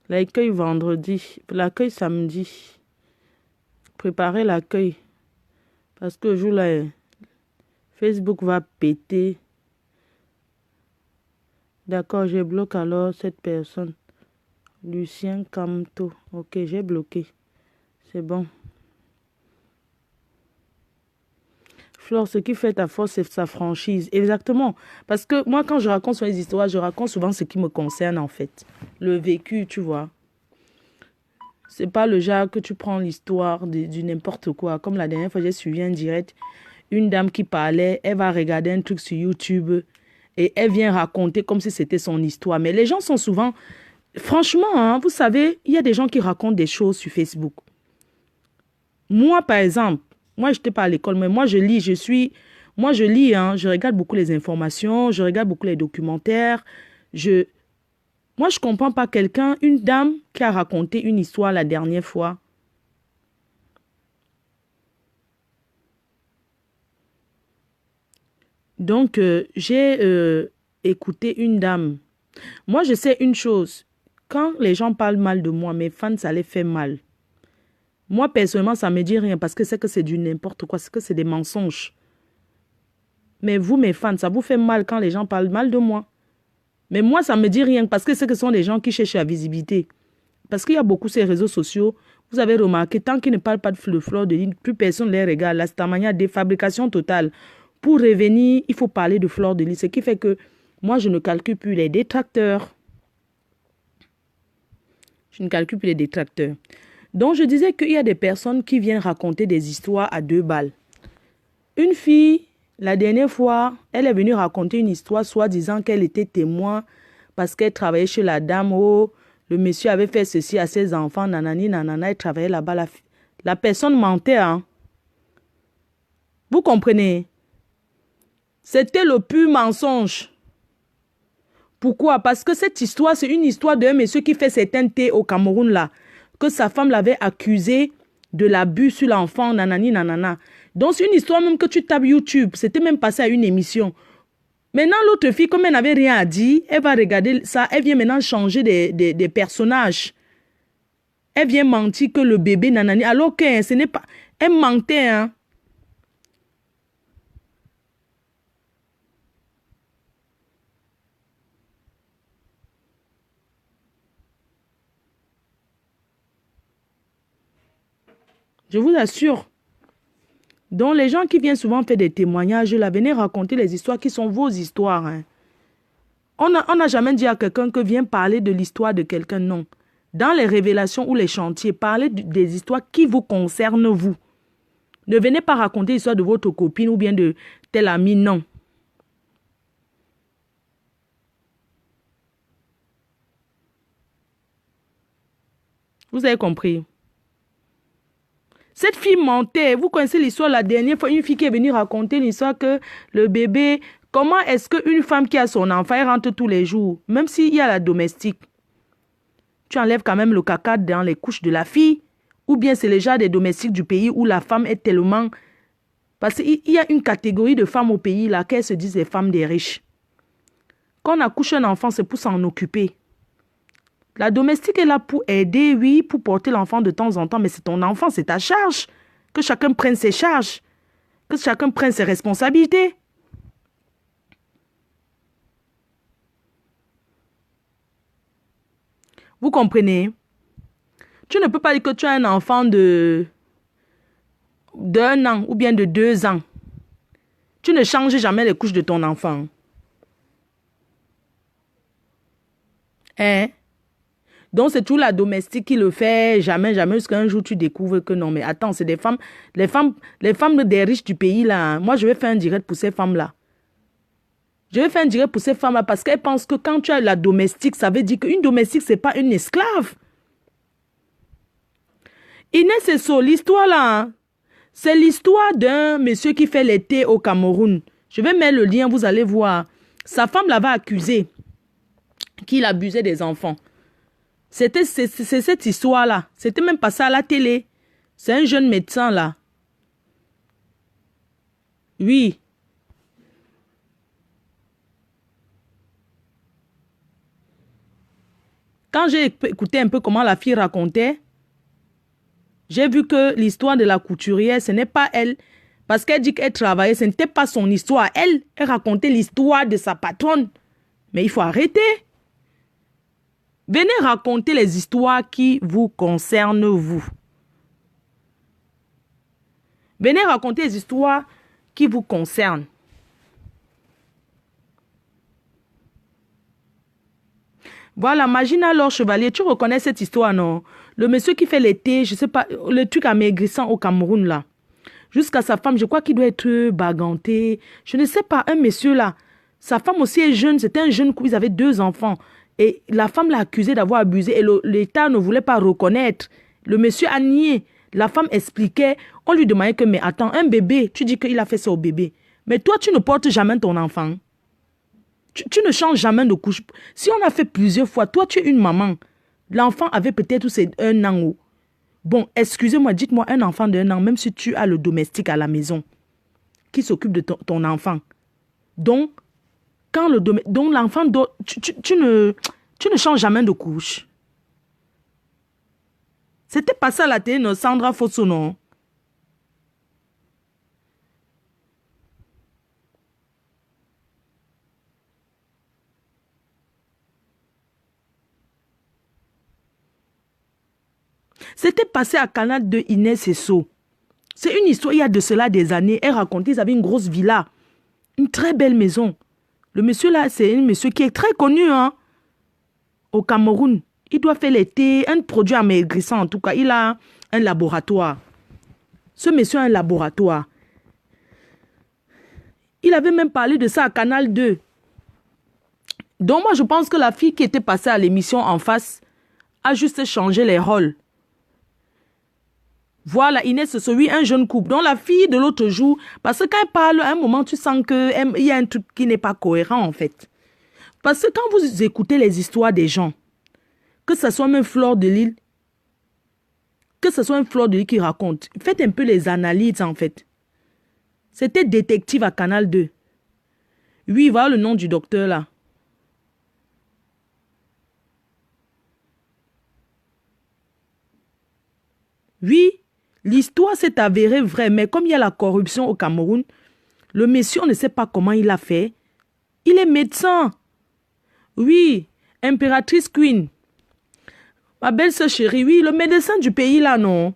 L'accueil vendredi. L'accueil samedi. Préparez l'accueil. Parce que le jour là, Facebook va péter. D'accord, je bloque alors cette personne. Lucien Camto. Ok, j'ai bloqué. C'est bon. Flore, ce qui fait ta force, c'est sa franchise. Exactement. Parce que moi, quand je raconte sur les histoires, je raconte souvent ce qui me concerne, en fait. Le vécu, tu vois. C'est pas le genre que tu prends l'histoire du n'importe quoi. Comme la dernière fois, j'ai suivi un direct. Une dame qui parlait, elle va regarder un truc sur YouTube et elle vient raconter comme si c'était son histoire. Mais les gens sont souvent... Franchement, hein, vous savez, il y a des gens qui racontent des choses sur Facebook. Moi, par exemple, moi, je n'étais pas à l'école, mais moi, je lis, moi, je lis, hein, je regarde beaucoup les informations, je regarde beaucoup les documentaires. Moi, je ne comprends pas quelqu'un, une dame qui a raconté une histoire la dernière fois. Donc, j'ai écouté une dame. Moi, je sais une chose. Quand les gens parlent mal de moi, mes fans, ça les fait mal. Moi, personnellement, ça ne me dit rien parce que c'est que c'est du n'importe quoi, c'est que c'est des mensonges. Mais vous, mes fans, ça vous fait mal quand les gens parlent mal de moi. Mais moi, ça ne me dit rien parce que ce sont des gens qui cherchent la visibilité. Parce qu'il y a beaucoup ces réseaux sociaux. Vous avez remarqué, tant qu'ils ne parlent pas de fleur de lys, plus personne ne les regarde. Là, c'est une manière de fabrication totale. Pour revenir, il faut parler de fleur de lys. Ce qui fait que moi, je ne calcule plus les détracteurs. Je ne calcule plus les détracteurs. Donc, je disais qu'il y a des personnes qui viennent raconter des histoires à 2 balles. Une fille, la dernière fois, elle est venue raconter une histoire, soi-disant qu'elle était témoin parce qu'elle travaillait chez la dame. Oh, le monsieur avait fait ceci à ses enfants, nanani, nanana, elle travaillait là-bas. La personne mentait, hein. Vous comprenez? C'était le pur mensonge. Pourquoi? Parce que cette histoire, c'est une histoire d'un monsieur qui fait certains thés au Cameroun, là. Que sa femme l'avait accusé de l'abus sur l'enfant, nanani, nanana. Donc, c'est une histoire même que tu tapes YouTube. C'était même passé à une émission. Maintenant, l'autre fille, comme elle n'avait rien à dire, elle va regarder ça. Elle vient maintenant changer des personnages. Elle vient mentir que le bébé, nanani. Alors que ce n'est pas... Elle mentait, hein. Je vous assure. Donc, les gens qui viennent souvent faire des témoignages, là, venez raconter les histoires qui sont vos histoires. Hein. On n'a jamais dit à quelqu'un que viens parler de l'histoire de quelqu'un, non. Dans les révélations ou les chantiers, parlez des histoires qui vous concernent, vous. Ne venez pas raconter l'histoire de votre copine ou bien de tel ami, non. Vous avez compris? Cette fille mentait. Vous connaissez l'histoire la dernière fois, une fille qui est venue raconter l'histoire que le bébé... Comment est-ce qu'une femme qui a son enfant, elle rentre tous les jours, même s'il y a la domestique, tu enlèves quand même le caca dans les couches de la fille, ou bien c'est le genre des domestiques du pays où la femme est tellement... Parce qu'il y a une catégorie de femmes au pays là, qu'elles se disent les femmes des riches. Quand on accouche un enfant, c'est pour s'en occuper. La domestique est là pour aider, oui, pour porter l'enfant de temps en temps, mais c'est ton enfant, c'est ta charge. Que chacun prenne ses charges, que chacun prenne ses responsabilités. Vous comprenez? Tu ne peux pas dire que tu as un enfant d'1 an ou bien de 2 ans. Tu ne changes jamais les couches de ton enfant. Hein? Donc, c'est tout la domestique qui le fait, jamais, jamais, jusqu'à un jour, tu découvres que non. Mais attends, c'est des femmes, les femmes des riches du pays, là. Moi, je vais faire un direct pour ces femmes-là. Je vais faire un direct pour ces femmes-là parce qu'elles pensent que quand tu as la domestique, ça veut dire qu'une domestique, c'est pas une esclave. Inès et So, l'histoire là, hein, c'est l'histoire d'un monsieur qui fait l'été au Cameroun. Je vais mettre le lien, vous allez voir. Sa femme l'avait accusé qu'il abusait des enfants. C'est cette histoire-là. C'était même passé à la télé. C'est un jeune médecin là. Oui. Quand j'ai écouté un peu comment la fille racontait, j'ai vu que l'histoire de la couturière, ce n'est pas elle. Parce qu'elle dit qu'elle travaillait, ce n'était pas son histoire. Elle racontait l'histoire de sa patronne. Mais il faut arrêter. Venez raconter les histoires qui vous concernent, vous. Venez raconter les histoires qui vous concernent. Voilà, Magina Laure Chevalier, tu reconnais cette histoire, non? Le monsieur qui fait l'été, je sais pas, le truc amaigrissant au Cameroun, là. Jusqu'à sa femme, je crois qu'il doit être baganté. Je ne sais pas, un monsieur, là. Sa femme aussi est jeune, c'était un jeune couple, ils avaient 2 enfants. Et la femme l'a accusé d'avoir abusé et l'État ne voulait pas reconnaître. Le monsieur a nié. La femme expliquait, on lui demandait que, mais attends, un bébé, tu dis qu'il a fait ça au bébé. Mais toi, tu ne portes jamais ton enfant. Tu ne changes jamais de couche. Si on a fait plusieurs fois, toi, tu es une maman. L'enfant avait peut-être 1 an. Ou... Bon, excusez-moi, dites-moi un enfant d'1 an, même si tu as le domestique à la maison, qui s'occupe de ton enfant. Donc, Quand le domaine... Donc l'enfant, tu ne changes jamais de couche. C'était passé à la télé, non, Sandra Fosso, non? C'était passé à Canal de Inès Esso. C'est une histoire, il y a de cela des années. Elle racontait, ils avaient une grosse villa. Une très belle maison. Le monsieur là, c'est un monsieur qui est très connu, hein, au Cameroun. Il doit faire les thés, un produit amaigrissant en tout cas. Il a un laboratoire. Ce monsieur a un laboratoire. Il avait même parlé de ça à Canal 2. Donc moi, je pense que la fille qui était passée à l'émission en face a juste changé les rôles. Voilà, Inès, c'est oui, un jeune couple. Donc la fille de l'autre jour, parce que quand elle parle, à un moment, tu sens qu'il y a un truc qui n'est pas cohérent en fait. Parce que quand vous écoutez les histoires des gens, que ce soit même Fleur de Lille, que ce soit une Fleur de Lille qui raconte, faites un peu les analyses en fait. C'était détective à Canal 2. Oui, voilà le nom du docteur là. Oui, l'histoire s'est avérée vraie, mais comme il y a la corruption au Cameroun, le monsieur, on ne sait pas comment il a fait. Il est médecin. Oui, impératrice Queen. Ma belle-sœur chérie, oui, le médecin du pays là, non,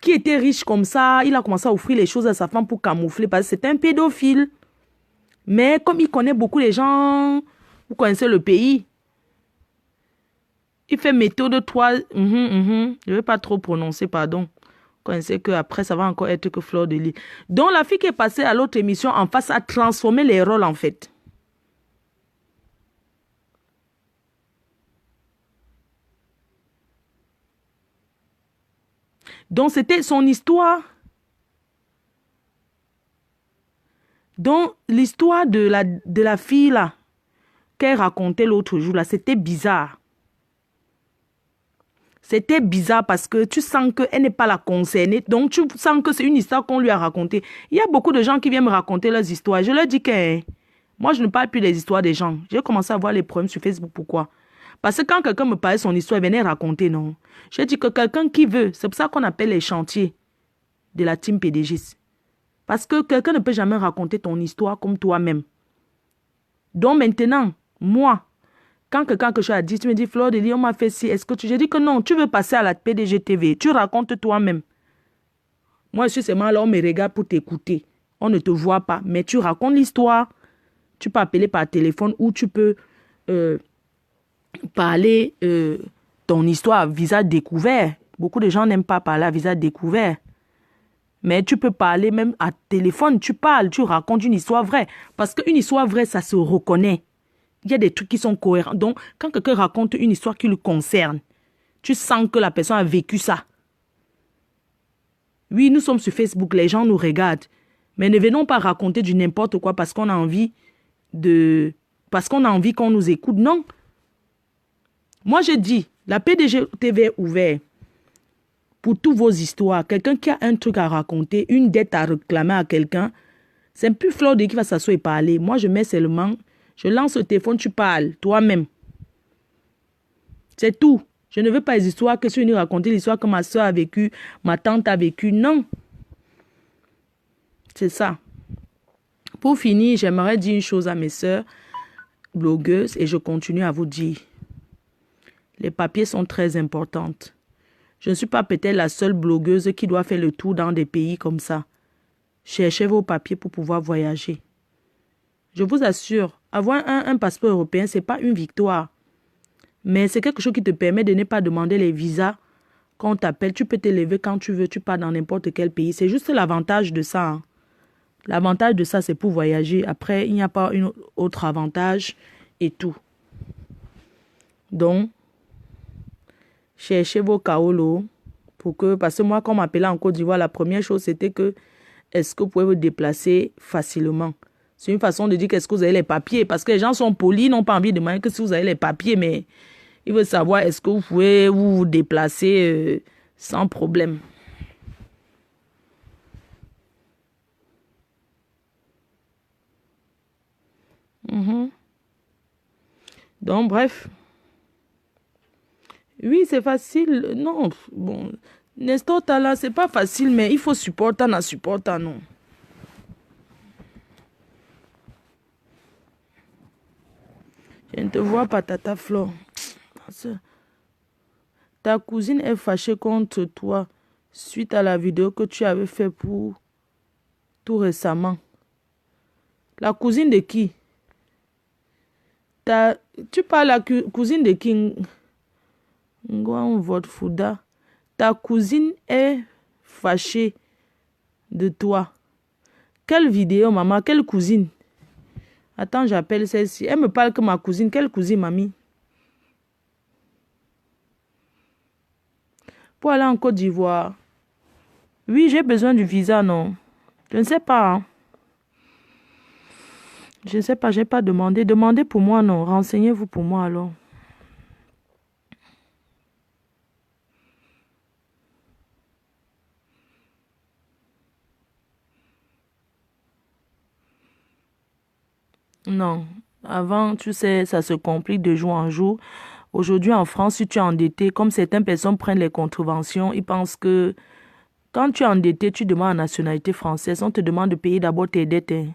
qui était riche comme ça, il a commencé à offrir les choses à sa femme pour camoufler parce que c'est un pédophile. Mais comme il connaît beaucoup les gens, vous connaissez le pays, il fait méthode 3. Je ne vais pas trop prononcer, pardon. Vous connaissez qu'après, ça va encore être que Fleur de Lys. Donc, la fille qui est passée à l'autre émission en face a transformé les rôles en fait. Donc, c'était son histoire. Donc, l'histoire de la fille là, qu'elle racontait l'autre jour là, c'était bizarre. C'était bizarre parce que tu sens qu'elle n'est pas la concernée. Donc, tu sens que c'est une histoire qu'on lui a racontée. Il y a beaucoup de gens qui viennent me raconter leurs histoires. Je leur dis que moi, je ne parle plus des histoires des gens. J'ai commencé à voir les problèmes sur Facebook. Pourquoi? Parce que quand quelqu'un me parlait son histoire, il venait raconter, non. Je dis que quelqu'un qui veut, c'est pour ça qu'on appelle les chantiers de la team PDG. Parce que quelqu'un ne peut jamais raconter ton histoire comme toi-même. Donc maintenant, moi, quand quelqu'un que je a dit, tu me dis, Fleur de Lys, on m'a fait ci, est-ce que tu... J'ai dit que non, tu veux passer à la PDG TV, tu racontes toi-même. Moi, je suis seulement là, on me regarde pour t'écouter. On ne te voit pas, mais tu racontes l'histoire. Tu peux appeler par téléphone ou tu peux parler ton histoire à visage découvert. Beaucoup de gens n'aiment pas parler à visage découvert. Mais tu peux parler même à téléphone, tu parles, tu racontes une histoire vraie. Parce qu'une histoire vraie, ça se reconnaît. Il y a des trucs qui sont cohérents. Donc, quand quelqu'un raconte une histoire qui le concerne, tu sens que la personne a vécu ça. Oui, nous sommes sur Facebook, les gens nous regardent. Mais ne venons pas raconter du n'importe quoi parce qu'on a envie qu'on nous écoute. Non. Moi, je dis, la PDG TV est ouverte pour toutes vos histoires. Quelqu'un qui a un truc à raconter, une dette à réclamer à quelqu'un, c'est plus Fleur de Lys qui va s'asseoir et parler. Moi, je mets seulement... Je lance le téléphone, tu parles, toi-même. C'est tout. Je ne veux pas les histoires que je suis venue raconter, l'histoire que ma soeur a vécue, ma tante a vécue. Non. C'est ça. Pour finir, j'aimerais dire une chose à mes soeurs blogueuses et je continue à vous dire. Les papiers sont très importants. Je ne suis pas peut-être la seule blogueuse qui doit faire le tour dans des pays comme ça. Cherchez vos papiers pour pouvoir voyager. Je vous assure, avoir un passeport européen, ce n'est pas une victoire. Mais c'est quelque chose qui te permet de ne pas demander les visas quand on t'appelle. Tu peux te lever quand tu veux, tu pars dans n'importe quel pays. C'est juste l'avantage de ça. Hein. L'avantage de ça, c'est pour voyager. Après, il n'y a pas un autre avantage et tout. Donc, cherchez vos kaolo parce que moi, quand on m'appelait en Côte d'Ivoire, la première chose, c'était que est-ce que vous pouvez vous déplacer facilement? C'est une façon de dire qu'est-ce que vous avez les papiers. Parce que les gens sont polis, n'ont pas envie de demander que si vous avez les papiers, mais ils veulent savoir est-ce que vous pouvez vous déplacer sans problème. Mhm. Donc, bref. Oui, c'est facile. Non, bon. Nestor Tala, c'est pas facile, mais il faut supporter, na supporter, non. Je ne te vois pas, Tata Flo. Ta cousine est fâchée contre toi suite à la vidéo que tu avais fait pour tout récemment. La cousine de qui? Tu parles la cousine de qui? Votre Fouda. Ta cousine est fâchée de toi. Quelle vidéo, maman? Quelle cousine? Attends, j'appelle celle-ci. Elle me parle que ma cousine. Quelle cousine, mamie? Pour aller en Côte d'Ivoire. Oui, j'ai besoin du visa, non? Je ne sais pas. Hein. Je ne sais pas, je n'ai pas demandé. Demandez pour moi, non. Renseignez-vous pour moi, alors. Non. Avant, tu sais, ça se complique de jour en jour. Aujourd'hui, en France, si tu es endetté, comme certaines personnes prennent les contraventions, ils pensent que quand tu es endetté, tu demandes la nationalité française. On te demande de payer d'abord tes dettes. Hein.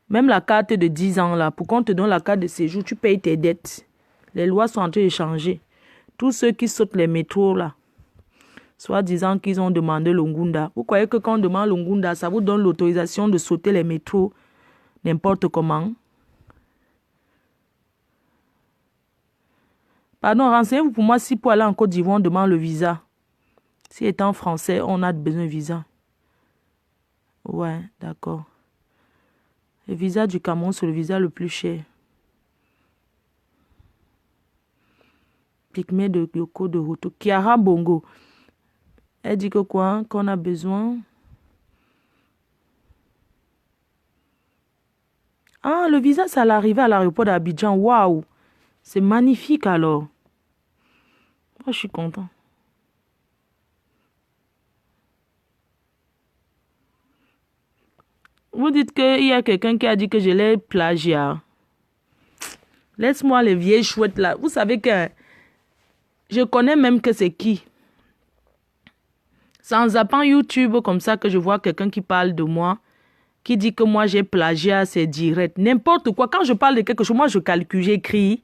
Même la carte de 10 ans, là, pour qu'on te donne la carte de séjour, tu payes tes dettes. Les lois sont en train de changer. Tous ceux qui sautent les métros, là, soit disant qu'ils ont demandé l'Ongunda. Vous croyez que quand on demande l'Ongunda, ça vous donne l'autorisation de sauter les métros n'importe comment? Pardon, renseignez-vous pour moi si pour aller en Côte d'Ivoire, on demande le visa. Si étant français, on a besoin de visa. Ouais, d'accord. Le visa du Cameroun, c'est le visa le plus cher. Pygmée de Yoko de Roto. Kiara Bongo. Elle dit que quoi? Qu'on a besoin. Ah, le visa, ça allait arriver à l'aéroport d'Abidjan. Waouh! C'est magnifique alors. Moi, je suis content. Vous dites qu'il y a quelqu'un qui a dit que je l'ai plagiat. Laisse-moi les vieilles chouettes là. Vous savez que je connais même que c'est qui. C'est en zappant YouTube comme ça que je vois quelqu'un qui parle de moi, qui dit que moi j'ai plagiat, c'est direct. N'importe quoi. Quand je parle de quelque chose, moi je calcule, j'écris.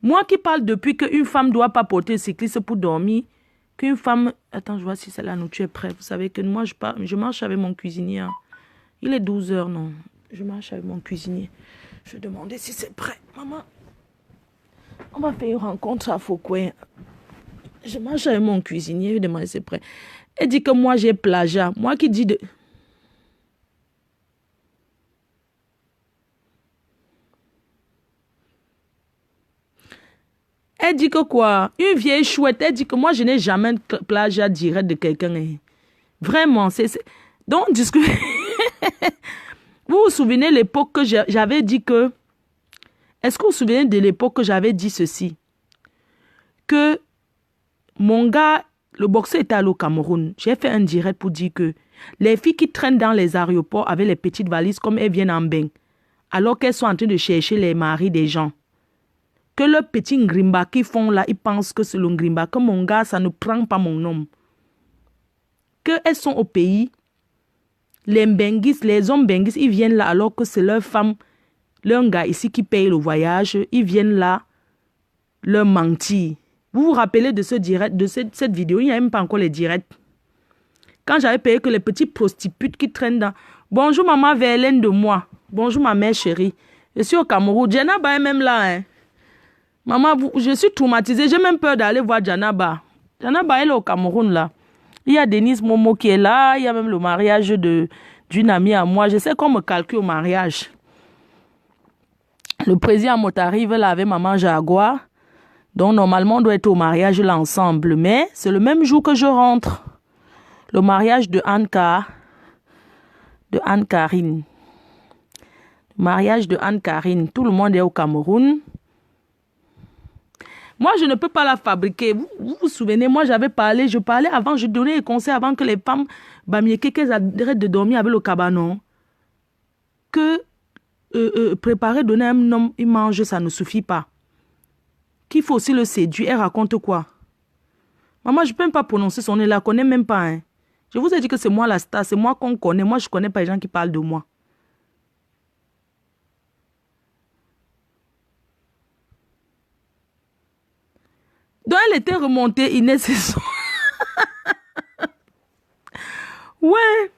Moi qui parle depuis qu'une femme ne doit pas porter le cycliste pour dormir, qu'une femme... Attends, je vois si la nourriture est prête. Vous savez que moi, je marche avec mon cuisinier. Il est 12 heures, non. Je marche avec mon cuisinier. Je vais demander si c'est prêt. Maman, on va faire une rencontre à Fouquet. Je marche avec mon cuisinier. Je vais demander si c'est prêt. Elle dit que moi, j'ai plagiat. Moi qui dis de... Elle dit que quoi? Une vieille chouette. Elle dit que moi, je n'ai jamais de plagiat direct de quelqu'un. Vraiment, c'est... Donc, discute... Vous vous souvenez l'époque que j'avais dit que... Est-ce que vous vous souvenez de l'époque que j'avais dit ceci? Que mon gars, le boxeur était allé au Cameroun. J'ai fait un direct pour dire que les filles qui traînent dans les aéroports avec les petites valises comme elles viennent en bain, alors qu'elles sont en train de chercher les maris des gens, que le petit ngrimba qu'ils font là, ils pensent que c'est le ngrimba, que mon gars, ça ne prend pas mon nom. Qu'elles sont au pays, les mbenguis, les hommes benguis, ils viennent là alors que c'est leur femme, leur gars ici qui paye le voyage, ils viennent là leur mentir. Vous vous rappelez de ce direct, de cette vidéo, il n'y a même pas encore les directs. Quand j'avais payé que les petits prostituées qui traînent dans... Bonjour maman Verlaine de moi. Bonjour ma mère chérie. Je suis au Cameroun. Djanaba est même là. Hein. Maman, je suis traumatisée. J'ai même peur d'aller voir Djanaba. Djanaba elle est au Cameroun là. Il y a Denise Momo qui est là. Il y a même le mariage d'une amie à moi. Je sais qu'on me calcule au mariage. Le président Motari veut là avec maman Jaguar. Donc, normalement, on doit être au mariage là ensemble. Mais c'est le même jour que je rentre. Le mariage de Anne-Karine. Le mariage de Anne-Karine. Tout le monde est au Cameroun. Moi, je ne peux pas la fabriquer. Vous vous souvenez, moi, je parlais avant, je donnais des conseils avant que les femmes, qu'elles arrêtent de dormir avec le cabanon. que préparer, donner à un homme, il mange, ça ne suffit pas. Qu'il faut aussi le séduire. Elle raconte quoi? Maman, je ne peux même pas prononcer son nom, elle ne la connaît même pas. Hein. Je vous ai dit que c'est moi la star, c'est moi qu'on connaît. Moi, je ne connais pas les gens qui parlent de moi. Donc, elle était remontée, Inès, c'est son... Ouais.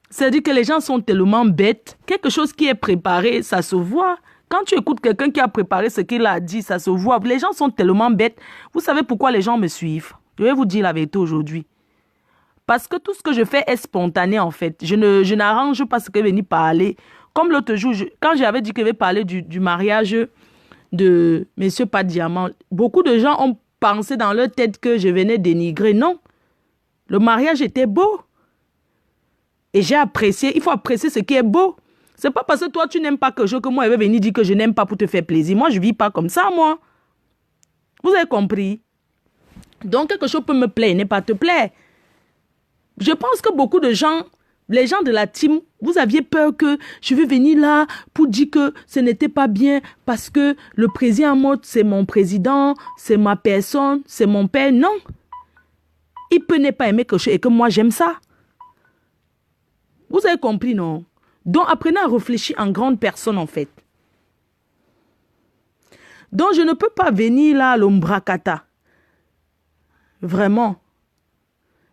C'est-à-dire que les gens sont tellement bêtes. Quelque chose qui est préparé, ça se voit. Quand tu écoutes quelqu'un qui a préparé ce qu'il a dit, ça se voit. Les gens sont tellement bêtes. Vous savez pourquoi les gens me suivent? Je vais vous dire la vérité aujourd'hui. Parce que tout ce que je fais est spontané en fait. Je n'arrange pas ce que je venir parler. Comme l'autre jour, quand j'avais dit que je vais parler du mariage de Monsieur Pas Diamant, beaucoup de gens ont pensé dans leur tête que je venais dénigrer. Non, le mariage était beau. Et j'ai apprécié. Il faut apprécier ce qui est beau. C'est pas parce que toi, tu n'aimes pas quelque chose que moi, je vais venir dire que je n'aime pas pour te faire plaisir. Moi, je ne vis pas comme ça, moi. Vous avez compris? Donc, quelque chose peut me plaire, ne pas te plaire. Je pense que beaucoup de gens, les gens de la team, vous aviez peur que je vais venir là pour dire que ce n'était pas bien parce que le président en mode, c'est mon président, c'est ma personne, c'est mon père. Non. Il peut ne pas aimer quelque chose et que moi, j'aime ça. Vous avez compris, non? Donc, apprenez à réfléchir en grande personne, en fait. Donc, je ne peux pas venir là à l'ombracata. Vraiment.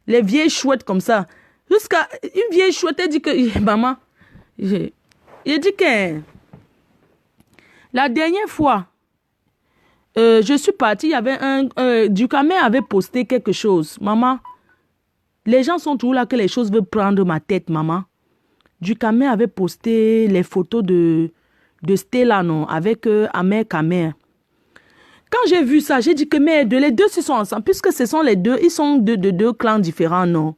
Les vieilles chouettes comme ça. Jusqu'à une vieille chouette, elle dit que... Maman, j'ai dit que... La dernière fois, je suis partie, il y avait Ducamé avait posté quelque chose. Maman, les gens sont toujours là que les choses veulent prendre ma tête, maman. Ducamé avait posté les photos de Stella, non, avec Amer Kamer. Quand j'ai vu ça, j'ai dit que mais les deux se sont ensemble, puisque ce sont les deux, ils sont de deux clans différents, non.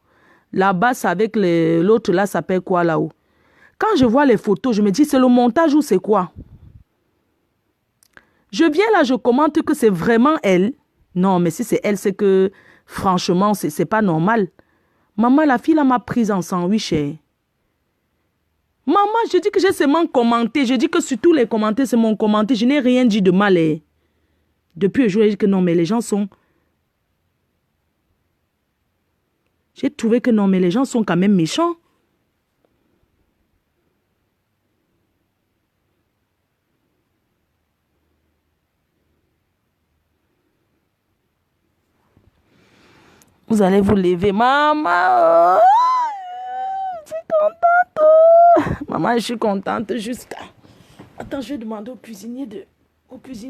Là-bas, c'est avec l'autre, là, s'appelle quoi là-haut. Quand je vois les photos, je me dis, c'est le montage ou c'est quoi? Je viens là, je commente que c'est vraiment elle. Non, mais si c'est elle, c'est que, franchement, c'est pas normal. Maman, la fille là m'a prise en sandwich. Maman, je dis que j'ai seulement commenté. Je dis que sur tous les commentaires, c'est mon commentaire. Je n'ai rien dit de mal. Depuis le jour, j'ai dit que non, mais les gens sont... J'ai trouvé que non, mais les gens sont quand même méchants. Vous allez vous lever. Maman, je suis contente. Maman, je suis contente jusqu'à... Attends, je vais demander au cuisinier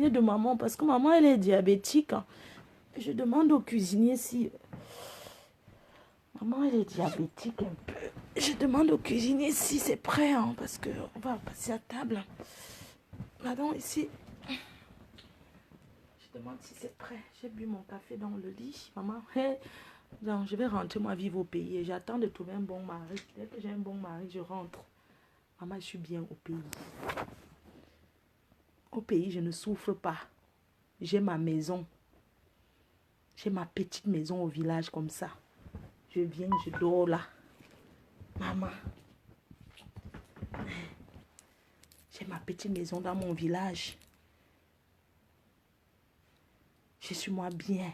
de maman, parce que maman, elle est diabétique. Je demande au cuisinier si... Maman, elle est diabétique un peu. Je demande au cuisinier si c'est prêt, hein, parce qu'on va passer à table. Madame, ici... Je demande si c'est prêt. J'ai bu mon café dans le lit. Maman, hey, non, je vais rentrer, moi, vivre au pays. Et j'attends de trouver un bon mari. Dès que j'ai un bon mari, je rentre. Maman, je suis bien au pays. Au pays, je ne souffre pas. J'ai ma maison. J'ai ma petite maison au village comme ça. Je viens, je dors là. Maman. J'ai ma petite maison dans mon village. Je suis moi bien.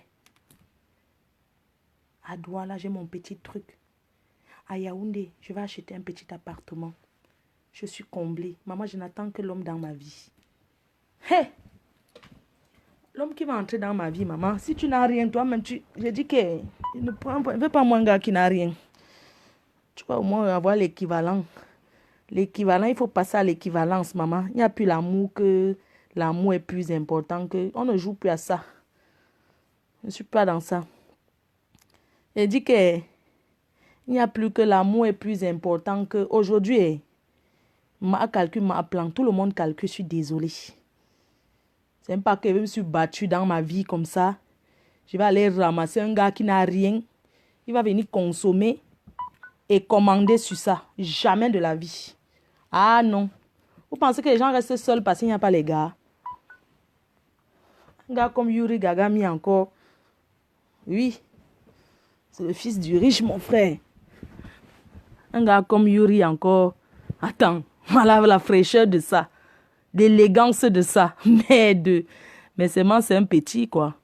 À Douala, j'ai mon petit truc. À Yaoundé, je vais acheter un petit appartement. Je suis comblée. Maman, je n'attends que l'homme dans ma vie. Hé! L'homme qui va entrer dans ma vie, maman, si tu n'as rien, toi-même, je dis que ne veux pas moi un gars qui n'a rien. Tu vas au moins avoir l'équivalent. L'équivalent, il faut passer à l'équivalence, maman. Il n'y a plus l'amour que l'amour est plus important que... On ne joue plus à ça. Je ne suis pas dans ça. Je dis que il n'y a plus que l'amour est plus important que... Aujourd'hui, ma calcul, ma plan, tout le monde calcule, je suis désolée. C'est même pas que je me suis battue dans ma vie comme ça. Je vais aller ramasser un gars qui n'a rien. Il va venir consommer et commander sur ça. Jamais de la vie. Ah non. Vous pensez que les gens restent seuls parce qu'il n'y a pas les gars? Un gars comme Yuri Gagami encore. Oui. C'est le fils du riche, mon frère. Un gars comme Yuri encore. Attends. Voilà la fraîcheur de ça. L'élégance de ça. Mais seulement c'est un petit, quoi.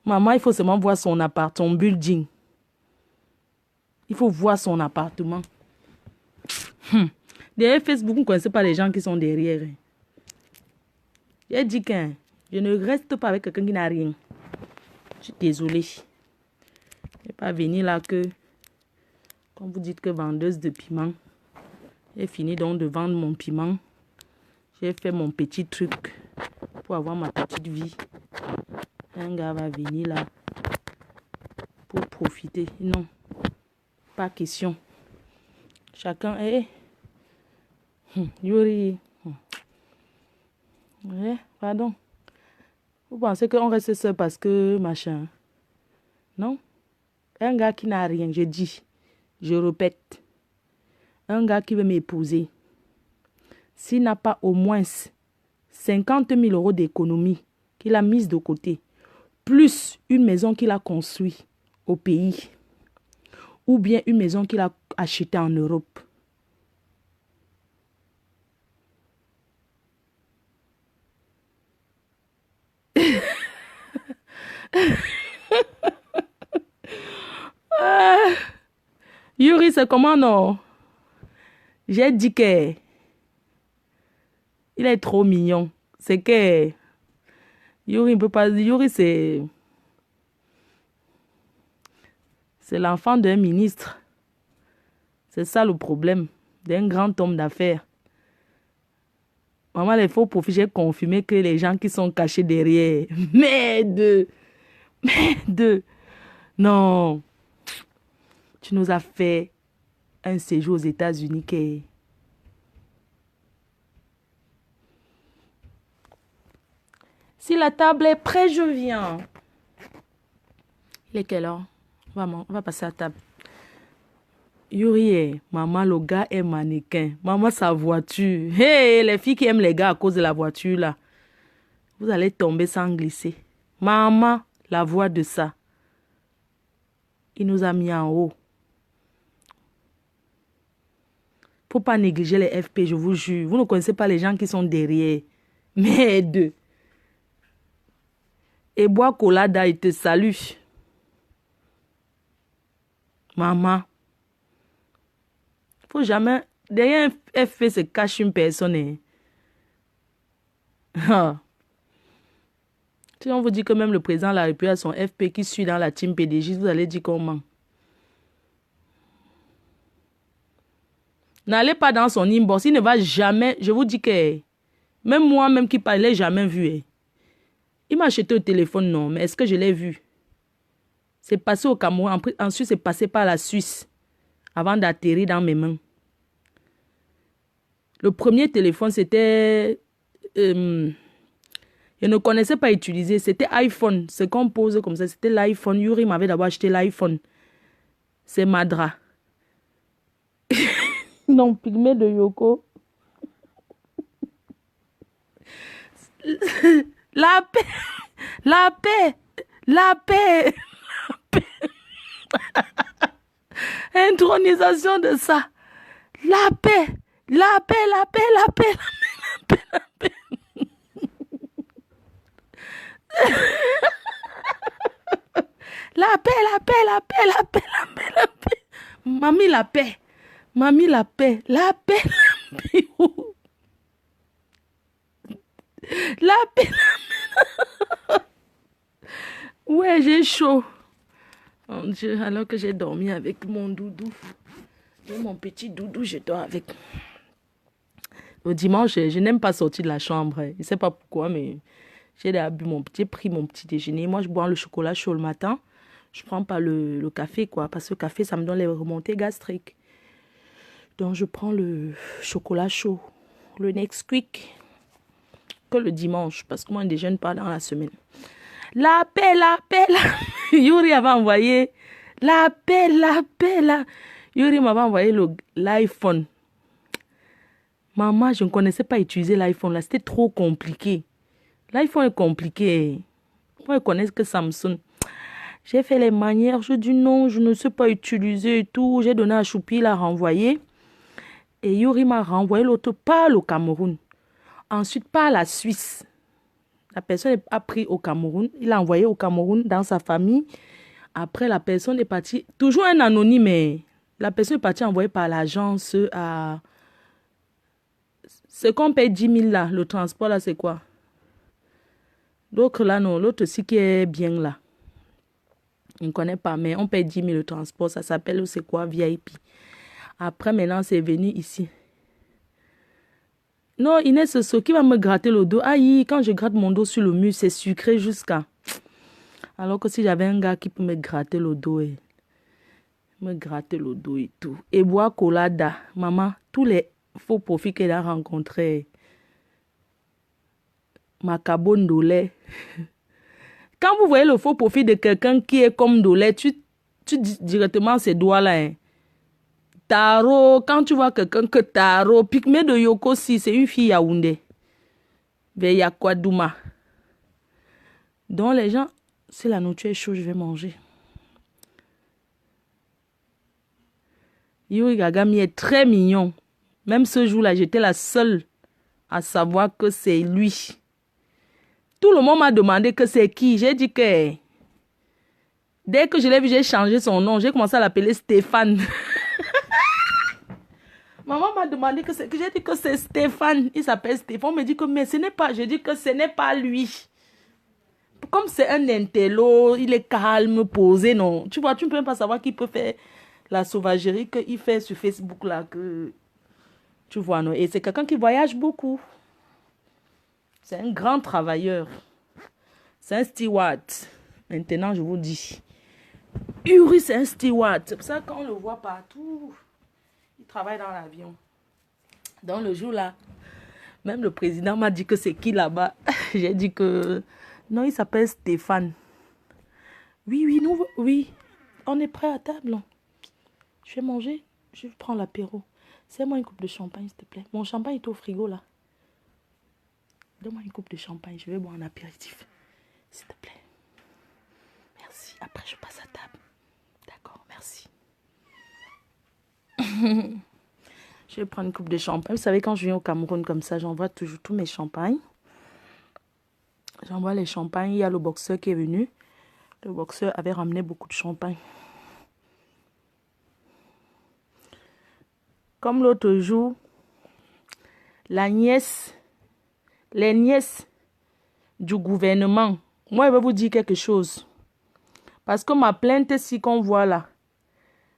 Maman, il faut seulement voir son appart, son building. Il faut voir son appartement. Derrière Facebook, vous ne connaissez pas les gens qui sont derrière. J'ai dit que je ne reste pas avec quelqu'un qui n'a rien. Je suis désolée. Je ne vais pas venir là que, comme vous dites que vendeuse de piment, j'ai fini donc de vendre mon piment. J'ai fait mon petit truc pour avoir ma petite vie. Un gars va venir là pour profiter. Non, pas question. Chacun est... Yuri... Pardon. Vous pensez qu'on reste seul parce que machin? Non. Un gars qui n'a rien, je dis, je répète. Un gars qui veut m'épouser, s'il n'a pas au moins 50 000 € d'économie qu'il a mise de côté, plus une maison qu'il a construite au pays, ou bien une maison qu'il a achetée en Europe. Yuri, c'est comment non? J'ai dit que il est trop mignon. C'est que Yuri ne peut pas... Yuri, c'est l'enfant d'un ministre. C'est ça le problème. D'un grand homme d'affaires. Maman, il faut profiter, j'ai confirmé que les gens qui sont cachés derrière. Merde! Non. Tu nous as fait un séjour aux États-Unis qui... Si la table est prête, je viens. Il est quelle heure? On va passer à table. Yuri, maman, le gars est mannequin. Maman, sa voiture. Hey, les filles qui aiment les gars à cause de la voiture, là. Vous allez tomber sans glisser. Maman, la voix de ça. Il nous a mis en haut. Faut pas négliger les FP, je vous jure. Vous ne connaissez pas les gens qui sont derrière. Merde. Et bois colada, il te salue. Maman. Faut jamais... Derrière un FP se cache une personne. Si on vous dit que même le président de la République a son FP qui suit dans la team PDG, vous allez dire comment? N'allez pas dans son inbox. Il ne va jamais... Je vous dis que... Même moi-même qui parle, je ne l'ai jamais vu. Il m'a acheté au téléphone, non. Mais est-ce que je l'ai vu? C'est passé au Cameroun. Ensuite, c'est passé par la Suisse. Avant d'atterrir dans mes mains. Le premier téléphone, c'était... je ne connaissais pas utiliser. C'était iPhone. Ce qu'on pose comme ça, c'était l'iPhone. Yuri m'avait d'abord acheté l'iPhone. C'est Madra. Non, pygmée de Yoko. La paix. La paix. La paix. La paix. Intronisation de ça. La paix. La paix, la paix, la paix, la paix, la paix, la paix, la paix, la paix, la paix, la paix, la paix. Mamie, la paix. Mamie, la paix. La paix, la paix. La paix, la paix. Ouais, j'ai chaud. Mon Dieu, alors que j'ai dormi avec mon doudou. Mon petit doudou, je dors avec. Le dimanche, je n'aime pas sortir de la chambre. Je ne sais pas pourquoi, mais j'ai pris mon petit déjeuner. Moi, je bois le chocolat chaud le matin. Je ne prends pas le café, quoi. Parce que le café, ça me donne les remontées gastriques. Donc, je prends le chocolat chaud. Le Nesquik. Que le dimanche. Parce que moi, je ne déjeune pas dans la semaine. La paix, la paix, la paix. Yuri avait envoyé la paix, la paix, la... Yuri m'avait envoyé l'iPhone. Maman, je ne connaissais pas utiliser l'iPhone là. C'était trop compliqué. L'iPhone est compliqué. Moi, je connais que Samsung. J'ai fait les manières. Je dis non, je ne sais pas utiliser et tout. J'ai donné à Choupi, il a renvoyé. Et Yuri m'a renvoyé l'auto par le Cameroun. Ensuite, par la Suisse. La personne a pris au Cameroun. Il a envoyé au Cameroun dans sa famille. Après, la personne est partie. Toujours un anonyme, mais la personne est partie envoyée par l'agence à... C'est qu'on paye 10 000 là. Le transport là, c'est quoi? L'autre là, non. L'autre aussi qui est bien là. On ne connaît pas, mais on paye 10 000 le transport. Ça s'appelle, c'est quoi, VIP. Après, maintenant, c'est venu ici. Non, Inès, ce qui va me gratter le dos. Aïe, quand je gratte mon dos sur le mur, c'est sucré jusqu'à... Alors que si j'avais un gars qui peut me gratter le dos, et tout. Et boire colada. Maman, tous les faux profits qu'elle a rencontrés. Macabone d'olé. Quand vous voyez le faux profit de quelqu'un qui est comme d'olé, tu dis directement ces doigts-là. Hein. Taro, quand tu vois quelqu'un que Taro, Pygmée de Yoko, si c'est une fille Yaoundé. Vers Yakwadouma. Donc les gens, si la nourriture est chaude, je vais manger. Yuri Gagami est très mignon. Même ce jour-là, j'étais la seule à savoir que c'est lui. Tout le monde m'a demandé que c'est qui. J'ai dit que... Dès que je l'ai vu, j'ai changé son nom. J'ai commencé à l'appeler Stéphane. Maman m'a demandé que c'est... J'ai dit que c'est Stéphane. Il s'appelle Stéphane. On me dit que mais ce n'est pas... Je dis que ce n'est pas lui. Comme c'est un intello, il est calme, posé, non. Tu vois, tu ne peux même pas savoir qui peut faire la sauvagerie qu'il fait sur Facebook là. Que... Tu vois, non. Et c'est quelqu'un qui voyage beaucoup. C'est un grand travailleur. C'est un steward. Maintenant, je vous dis. Yuri, c'est un steward. C'est pour ça qu'on le voit partout. Il travaille dans l'avion. Dans le jour là, même le président m'a dit que c'est qui là-bas. J'ai dit que... Non, il s'appelle Stéphane. Oui, oui. On est prêt à table. Je vais manger. Je vais prendre l'apéro. C'est-moi une coupe de champagne, s'il te plaît. Mon champagne est au frigo là. Donne-moi une coupe de champagne. Je vais boire un apéritif. S'il te plaît. Merci. Après, je passe à table. D'accord, merci. Je vais prendre une coupe de champagne. Vous savez, quand je viens au Cameroun comme ça, j'envoie toujours tous mes champagnes. J'envoie les champagnes. Il y a le boxeur qui est venu. Le boxeur avait ramené beaucoup de champagne. Comme l'autre jour, les nièces du gouvernement. Moi, je vais vous dire quelque chose. Parce que ma plainte, si qu'on voit là,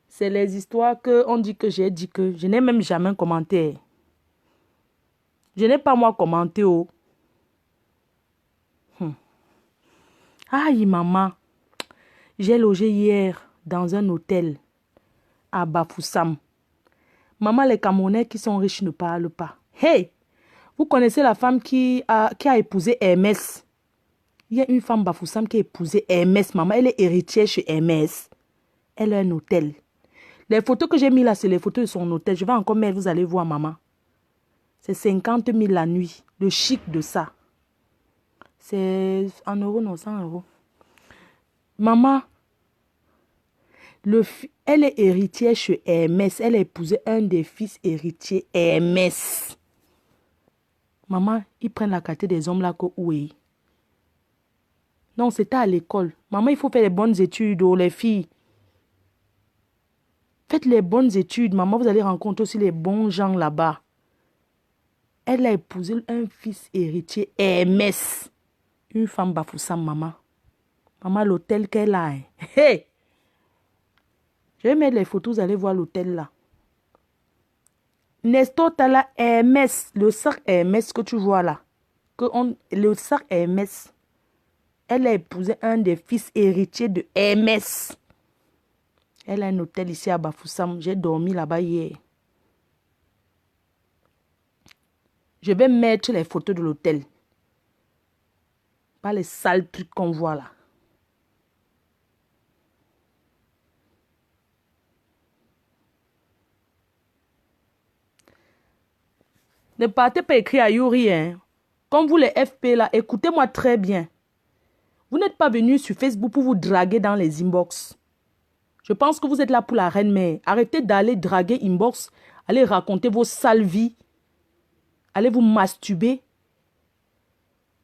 c'est les histoires qu'on dit que j'ai dit que je n'ai même jamais commenté. Je n'ai pas moi commenté. Oh. Aïe, maman. J'ai logé hier dans un hôtel à Bafoussam. Maman, les Camerounais qui sont riches ne parlent pas. Hey! Vous connaissez la femme qui a épousé Hermès? Il y a une femme Bafoussam qui a épousé Hermès. Maman, elle est héritière chez Hermès. Elle a un hôtel. Les photos que j'ai mis là, c'est les photos de son hôtel. Je vais encore mettre, vous allez voir, maman. C'est 50 000 la nuit. Le chic de ça. C'est en euros, non, 100 euros. Maman, elle est héritière chez Hermès. Elle a épousé un des fils héritiers Hermès. Maman, ils prennent la qualité des hommes là que oui. Non, c'était à l'école. Maman, il faut faire les bonnes études, oh, les filles. Faites les bonnes études. Maman, vous allez rencontrer aussi les bons gens là-bas. Elle a épousé un fils héritier Hermès. Une femme Bafoussam, maman. Maman, l'hôtel qu'elle a. Hey! Je vais mettre les photos, vous allez voir l'hôtel là. Nestor Tala Hermès, le sac Hermès que tu vois là. Le sac Hermès. Elle a épousé un des fils héritiers de Hermès. Elle a un hôtel ici à Bafoussam. J'ai dormi là-bas hier. Je vais mettre les photos de l'hôtel. Pas les sales trucs qu'on voit là. Ne partez pas écrire à Yuri. Hein. Comme vous les FP là, écoutez-moi très bien. Vous n'êtes pas venu sur Facebook pour vous draguer dans les inbox. Je pense que vous êtes là pour la reine, mais arrêtez d'aller draguer inbox Allez raconter vos sales vies. Allez vous masturber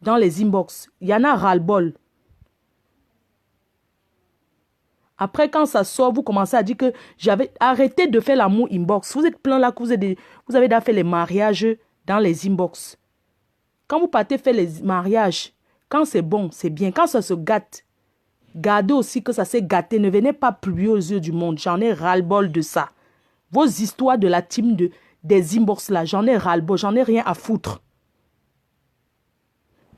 dans les inbox. Il y en a ras-le-bol. Après, quand ça sort, vous commencez à dire que j'avais arrêté de faire l'amour inbox. Vous êtes plein là que vous avez déjà fait les mariages dans les inbox. Quand vous partez faire les mariages, quand c'est bon, c'est bien. Quand ça se gâte, gardez aussi que ça s'est gâté. Ne venez pas publier aux yeux du monde. J'en ai ras-le-bol de ça. Vos histoires de la team des inbox là, j'en ai ras-le-bol. J'en ai rien à foutre.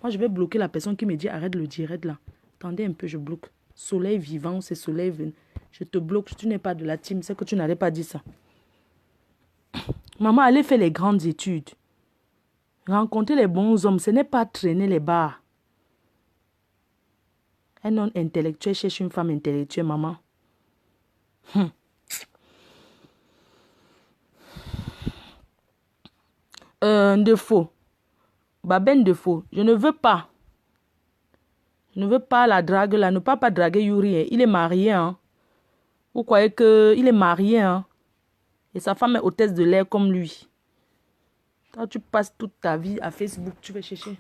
Moi, je vais bloquer la personne qui me dit arrête le direct là. Attendez un peu, je bloque. Soleil vivant, c'est soleil. Je te bloque. Tu n'es pas de la team. C'est que tu n'allais pas dire ça. Maman, allez faire les grandes études. Rencontrer les bons hommes, ce n'est pas traîner les bars. Un homme intellectuel cherche une femme intellectuelle, maman. Défaut. Baben défaut. Je ne veux pas. Je ne veux pas la drague là. Ne pas draguer Yuri. Hein. Il est marié. Hein. Vous croyez qu'il est marié. Hein? Et sa femme est hôtesse de l'air comme lui. Quand tu passes toute ta vie à Facebook, tu vas chercher une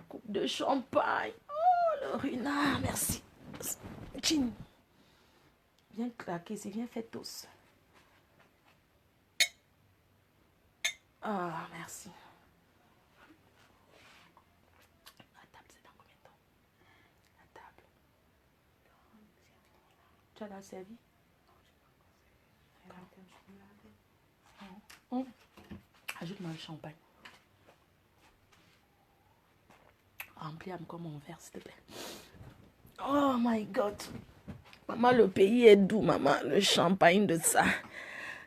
coupe de champagne. Oh, le renard, merci. Chin. Viens claquer, c'est bien fait tous. Ah, merci. La table, c'est dans combien de temps? La table. Tu as la servi? Ajoute-moi le champagne. Remplis encore mon verre, s'il te plaît. Oh my God. Maman, le pays est doux, maman. Le champagne de ça.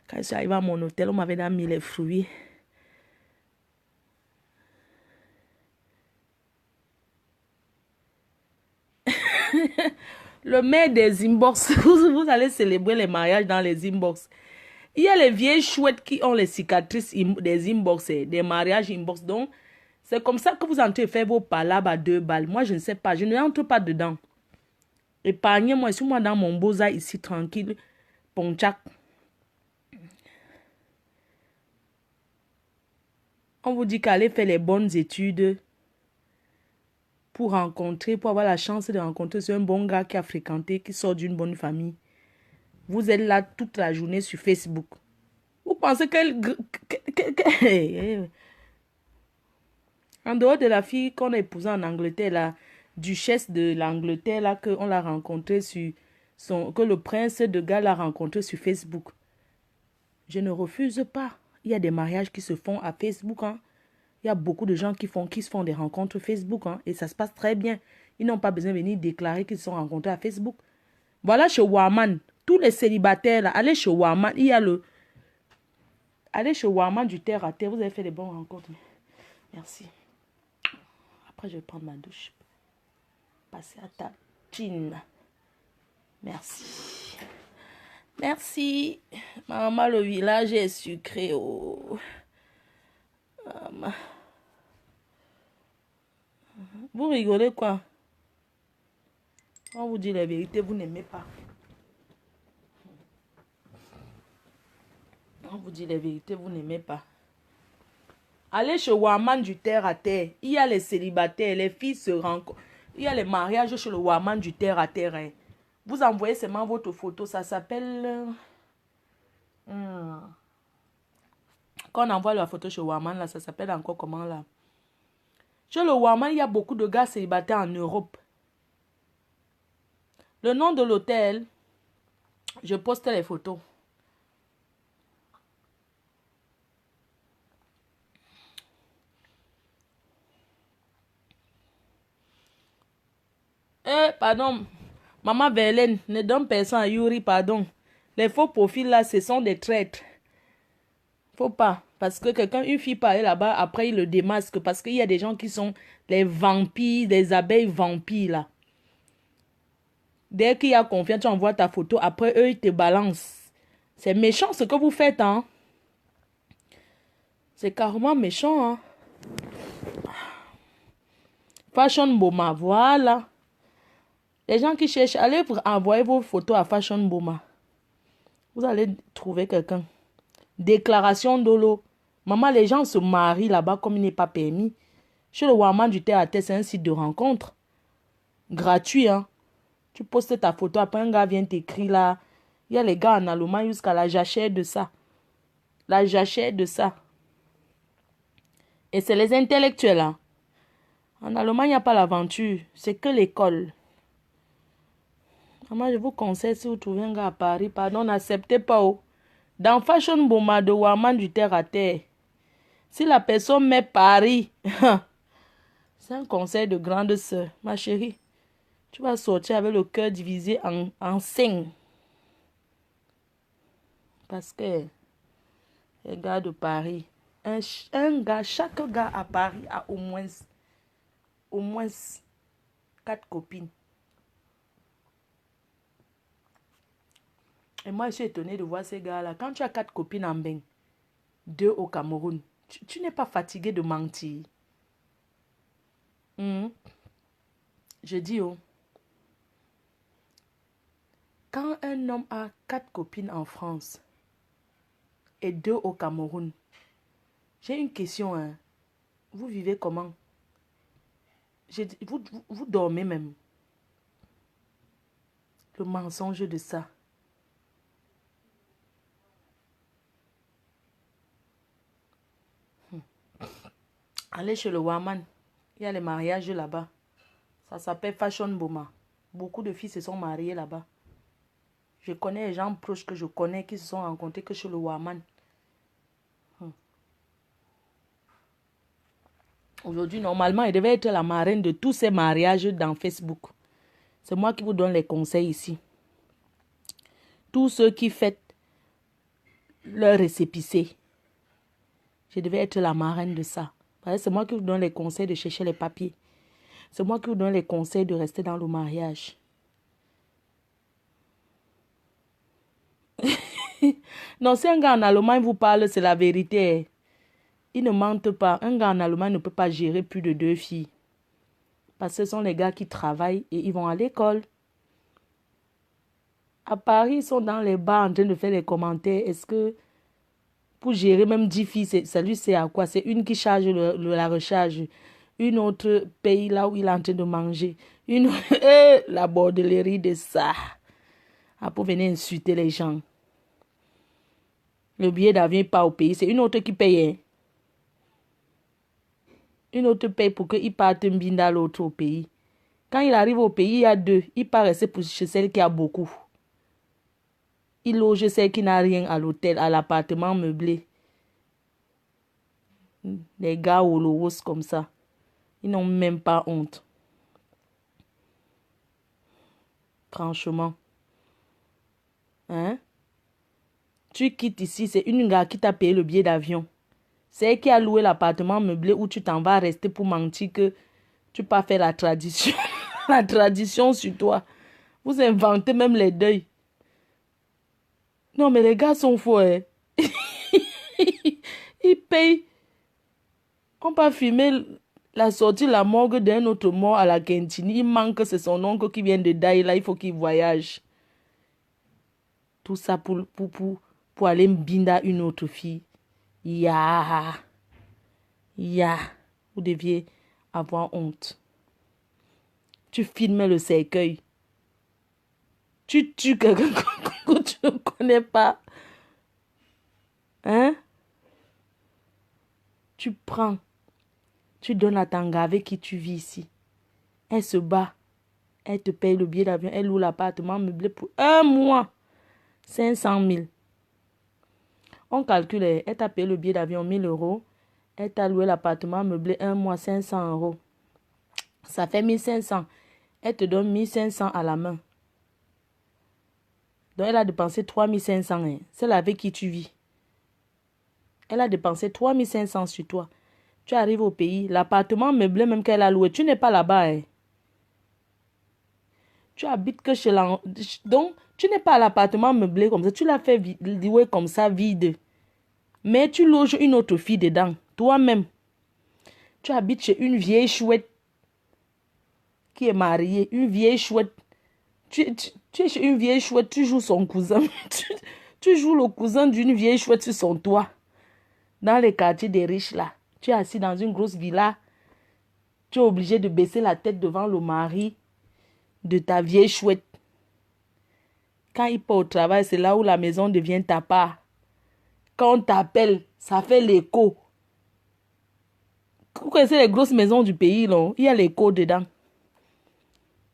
Quand je suis arrivée à mon hôtel, on m'avait mis les fruits. Le maire des inbox. Vous allez célébrer les mariages dans les inbox. Il y a les vieilles chouettes qui ont les cicatrices des inbox, des mariages inbox. Donc, c'est comme ça que vous entrez faire vos palabres à 2 balles. Moi, je ne sais pas. Je n'entre pas dedans. Épargnez-moi. Suis-moi dans mon beau-za ici, tranquille. Ponchak. On vous dit qu'allez faire les bonnes études pour rencontrer, pour avoir la chance de rencontrer un bon gars qui a fréquenté, qui sort d'une bonne famille. Vous êtes là toute la journée sur Facebook. Vous pensez qu'elle... En dehors de la fille qu'on a épousée en Angleterre, la duchesse de l'Angleterre, là, qu'on l'a rencontrée sur que le prince de Galles l'a rencontrée sur Facebook. Je ne refuse pas. Il y a des mariages qui se font à Facebook. Hein. Il y a beaucoup de gens qui se font des rencontres Facebook. Hein, et ça se passe très bien. Ils n'ont pas besoin de venir déclarer qu'ils se sont rencontrés à Facebook. Voilà chez Warman. Tous les célibataires, là, allez chez Warman. Il y a le... Allez chez Warman du terre à terre. Vous avez fait des bonnes rencontres. Merci. Après, je vais prendre ma douche. Passer à ta chin. Merci. Merci. Maman, le village est sucré. Oh. Maman. Vous rigolez quoi? On vous dit la vérité, vous n'aimez pas. On vous dit la vérité, vous n'aimez pas. Allez chez Warman du terre à terre. Il y a les célibataires, les filles se rencontrent. Il y a les mariages chez le Warman du terre à terre. Hein. Vous envoyez seulement votre photo. Ça s'appelle... Quand on envoie la photo chez Warman, là, ça s'appelle encore comment là? Chez le Warman, il y a beaucoup de gars célibataires en Europe. Le nom de l'hôtel, je poste les photos. Pardon. Maman Verlaine, ne donne personne à Yuri, pardon. Les faux profils là, ce sont des traîtres. Faut pas. Parce que une fille peut aller là-bas, après il le démasque. Parce qu'il y a des gens qui sont les vampires, des abeilles vampires là. Dès qu'il y a confiance, tu envoies ta photo. Après, eux, ils te balancent. C'est méchant ce que vous faites, hein. C'est carrément méchant, hein. Fashion Boma, voilà. Les gens qui cherchent, allez envoyer vos photos à Fashion Boma. Vous allez trouver quelqu'un. Déclaration d'Olo. Maman, les gens se marient là-bas comme il n'est pas permis. Chez le Waman du terre à terre, c'est un site de rencontre. Gratuit, hein. Tu postes ta photo, après un gars vient t'écrire là. Il y a les gars en Allemagne jusqu'à la jachère de ça. La jachère de ça. Et c'est les intellectuels, hein. En Allemagne, il n'y a pas l'aventure. C'est que l'école. Moi, je vous conseille, si vous trouvez un gars à Paris, pardon, n'acceptez pas. Oh. Dans Fashion Boma de Waman du terre à terre, si la personne met Paris, c'est un conseil de grande sœur. Ma chérie, tu vas sortir avec le cœur divisé en 5. Parce que les gars de Paris, chaque gars à Paris a au moins 4 copines. Et moi, je suis étonnée de voir ces gars-là. Quand tu as 4 copines en bain, 2 au Cameroun, tu n'es pas fatigué de mentir. Je dis, oh, quand un homme a 4 copines en France et 2 au Cameroun, j'ai une question. Hein. Vous vivez comment? Vous dormez même. Le mensonge de ça. Allez chez le Waman. Il y a les mariages là-bas. Ça s'appelle Fashion Boma. Beaucoup de filles se sont mariées là-bas. Je connais les gens proches que je connais qui se sont rencontrés que chez le Waman. Aujourd'hui, normalement, elle devait être la marraine de tous ces mariages dans Facebook. C'est moi qui vous donne les conseils ici. Tous ceux qui fêtent leur récépissé. Je devais être la marraine de ça. C'est moi qui vous donne les conseils de chercher les papiers. C'est moi qui vous donne les conseils de rester dans le mariage. Non, si un gars en Allemagne vous parle, c'est la vérité. Ils ne mentent pas. Un gars en Allemagne ne peut pas gérer plus de 2 filles. Parce que ce sont les gars qui travaillent et ils vont à l'école. À Paris, ils sont dans les bars en train de faire les commentaires. Est-ce que pour gérer même 10 filles, ça lui sert à quoi? C'est une qui charge la recharge. Une autre paye là où il est en train de manger. Une la bordellerie de ça. Ah, pour venir insulter les gens. Le billet d'avion n'est pas au pays. C'est une autre qui paye. Hein. Une autre paye pour qu'il parte à l'autre au pays. Quand il arrive au pays, il y a 2. Il part rester chez celle qui a beaucoup. Il loge celle qui n'a rien à l'hôtel, à l'appartement meublé. Les gars au logos comme ça. Ils n'ont même pas honte. Franchement. Hein? Tu quittes ici, c'est une gars qui t'a payé le billet d'avion. C'est elle qui a loué l'appartement meublé où tu t'en vas rester pour mentir que tu n'as pas fait la tradition. La tradition sur toi. Vous inventez même les deuils. Non, mais les gars sont faux. Hein? Ils payent. On peut filmer la sortie, la morgue d'un autre mort à la cantine. Il manque que c'est son oncle qui vient de Daïla. Il faut qu'il voyage. Tout ça pour aller mbinda une autre fille. Ya. Vous deviez avoir honte. Tu filmes le cercueil. Tu tues quelqu'un que tu ne connais pas. Hein? Tu prends. Tu donnes à Tanga avec qui tu vis ici. Elle se bat. Elle te paye le billet d'avion. Elle loue l'appartement meublé pour 1 mois. 500 000. On calcule. Elle t'a payé le billet d'avion 1 000 €. Elle t'a loué l'appartement meublé 1 mois 500 €. Ça fait 1 500. Elle te donne 1 500 à la main. Donc elle a dépensé 3 500. Hein. C'est là avec qui tu vis. Elle a dépensé 3 500 sur toi. Tu arrives au pays, l'appartement meublé même qu'elle a loué, tu n'es pas là-bas. Hein. Tu habites que chez la... Donc, tu n'es pas à l'appartement meublé comme ça. Tu l'as fait louer comme ça, vide. Mais tu loges une autre fille dedans, toi-même. Tu habites chez une vieille chouette qui est mariée. Une vieille chouette. Tu es chez une vieille chouette, tu joues son cousin. Tu Tu joues le cousin d'une vieille chouette sur son toit. Dans les quartiers des riches là. Tu es assis dans une grosse villa. Tu es obligé de baisser la tête devant le mari de ta vieille chouette. Quand il part au travail, c'est là où la maison devient ta part. Quand on t'appelle, ça fait l'écho. Vous connaissez les grosses maisons du pays, là? Il y a l'écho dedans.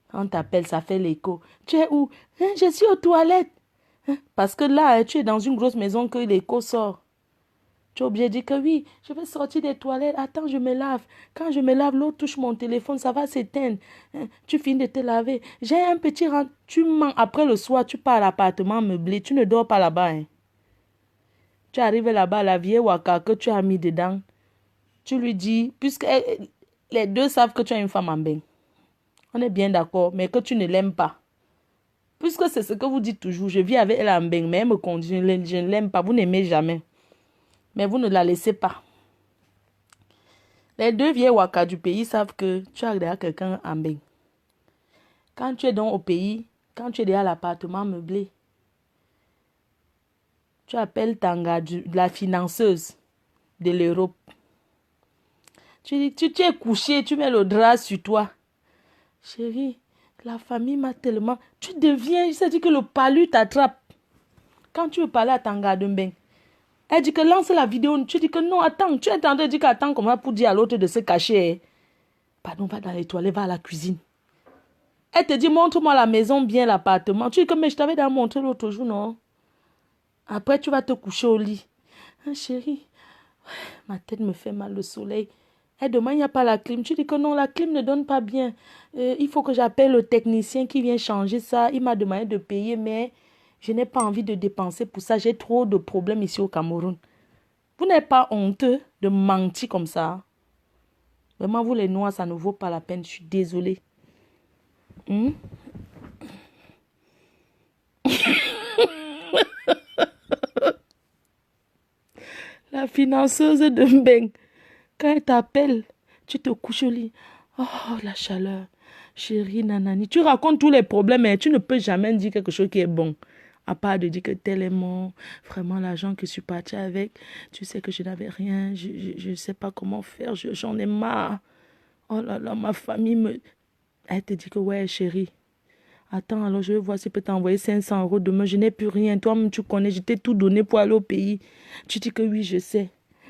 Quand on t'appelle, ça fait l'écho. Tu es où? Je suis aux toilettes. Parce que là, tu es dans une grosse maison que l'écho sort. Tu es obligé de dire que oui, je vais sortir des toilettes. Attends, je me lave. Quand je me lave, l'eau touche mon téléphone, ça va s'éteindre. Tu finis de te laver. J'ai un petit rang. Tu mens. Après le soir, tu pars à l'appartement meublé. Tu ne dors pas là-bas. Hein. Tu arrives là-bas, la vieille waka que tu as mis dedans. Tu lui dis, puisque les deux savent que tu as une femme en bain. On est bien d'accord, mais que tu ne l'aimes pas. Puisque c'est ce que vous dites toujours, je vis avec elle en bain, mais elle me conduit, je ne l'aime pas, vous n'aimez jamais. Mais vous ne la laissez pas. Les deux vieilles waka du pays savent que tu as derrière quelqu'un en bain. Quand tu es donc au pays, quand tu es derrière l'appartement meublé, tu appelles Tanga, la financeuse de l'Europe. Tu dis, tu es couché, tu mets le drap sur toi. Chérie, la famille m'a tellement... Tu deviens, ça dit que le palu t'attrape. Quand tu veux parler à Tanga de bain, elle dit que lance la vidéo. Tu dis que non, attends. Tu es en train de dire qu'attends comment pour dire à l'autre de se cacher. Pardon, va dans les toilettes, va à la cuisine. Elle te dit, montre-moi la maison, bien l'appartement. Tu dis que mais je t'avais déjà montré l'autre jour, non? Après, tu vas te coucher au lit. Ah, chérie, ma tête me fait mal, le soleil. Elle demande, il n'y a pas la clim. Tu dis que non, la clim ne donne pas bien. Il faut que j'appelle le technicien qui vient changer ça. Il m'a demandé de payer, mais je n'ai pas envie de dépenser pour ça. J'ai trop de problèmes ici au Cameroun. Vous n'êtes pas honteux de mentir comme ça? Vraiment, vous les Noirs, ça ne vaut pas la peine. Je suis désolée. La financeuse de Mbeng, quand elle t'appelle, tu te couches au lit. Oh, la chaleur. Chérie, nanani. Tu racontes tous les problèmes, mais tu ne peux jamais dire quelque chose qui est bon. À part de dire que tel est mort. Vraiment, l'argent que je suis partie avec, tu sais que je n'avais rien. Je ne sais pas comment faire. J'en ai marre. Oh là là, ma famille me... Elle te dit que ouais, chérie. Attends, alors je vais voir si je peux t'envoyer 500 € demain. Je n'ai plus rien. Toi-même, tu connais, je t'ai tout donné pour aller au pays. Tu dis que oui, je sais.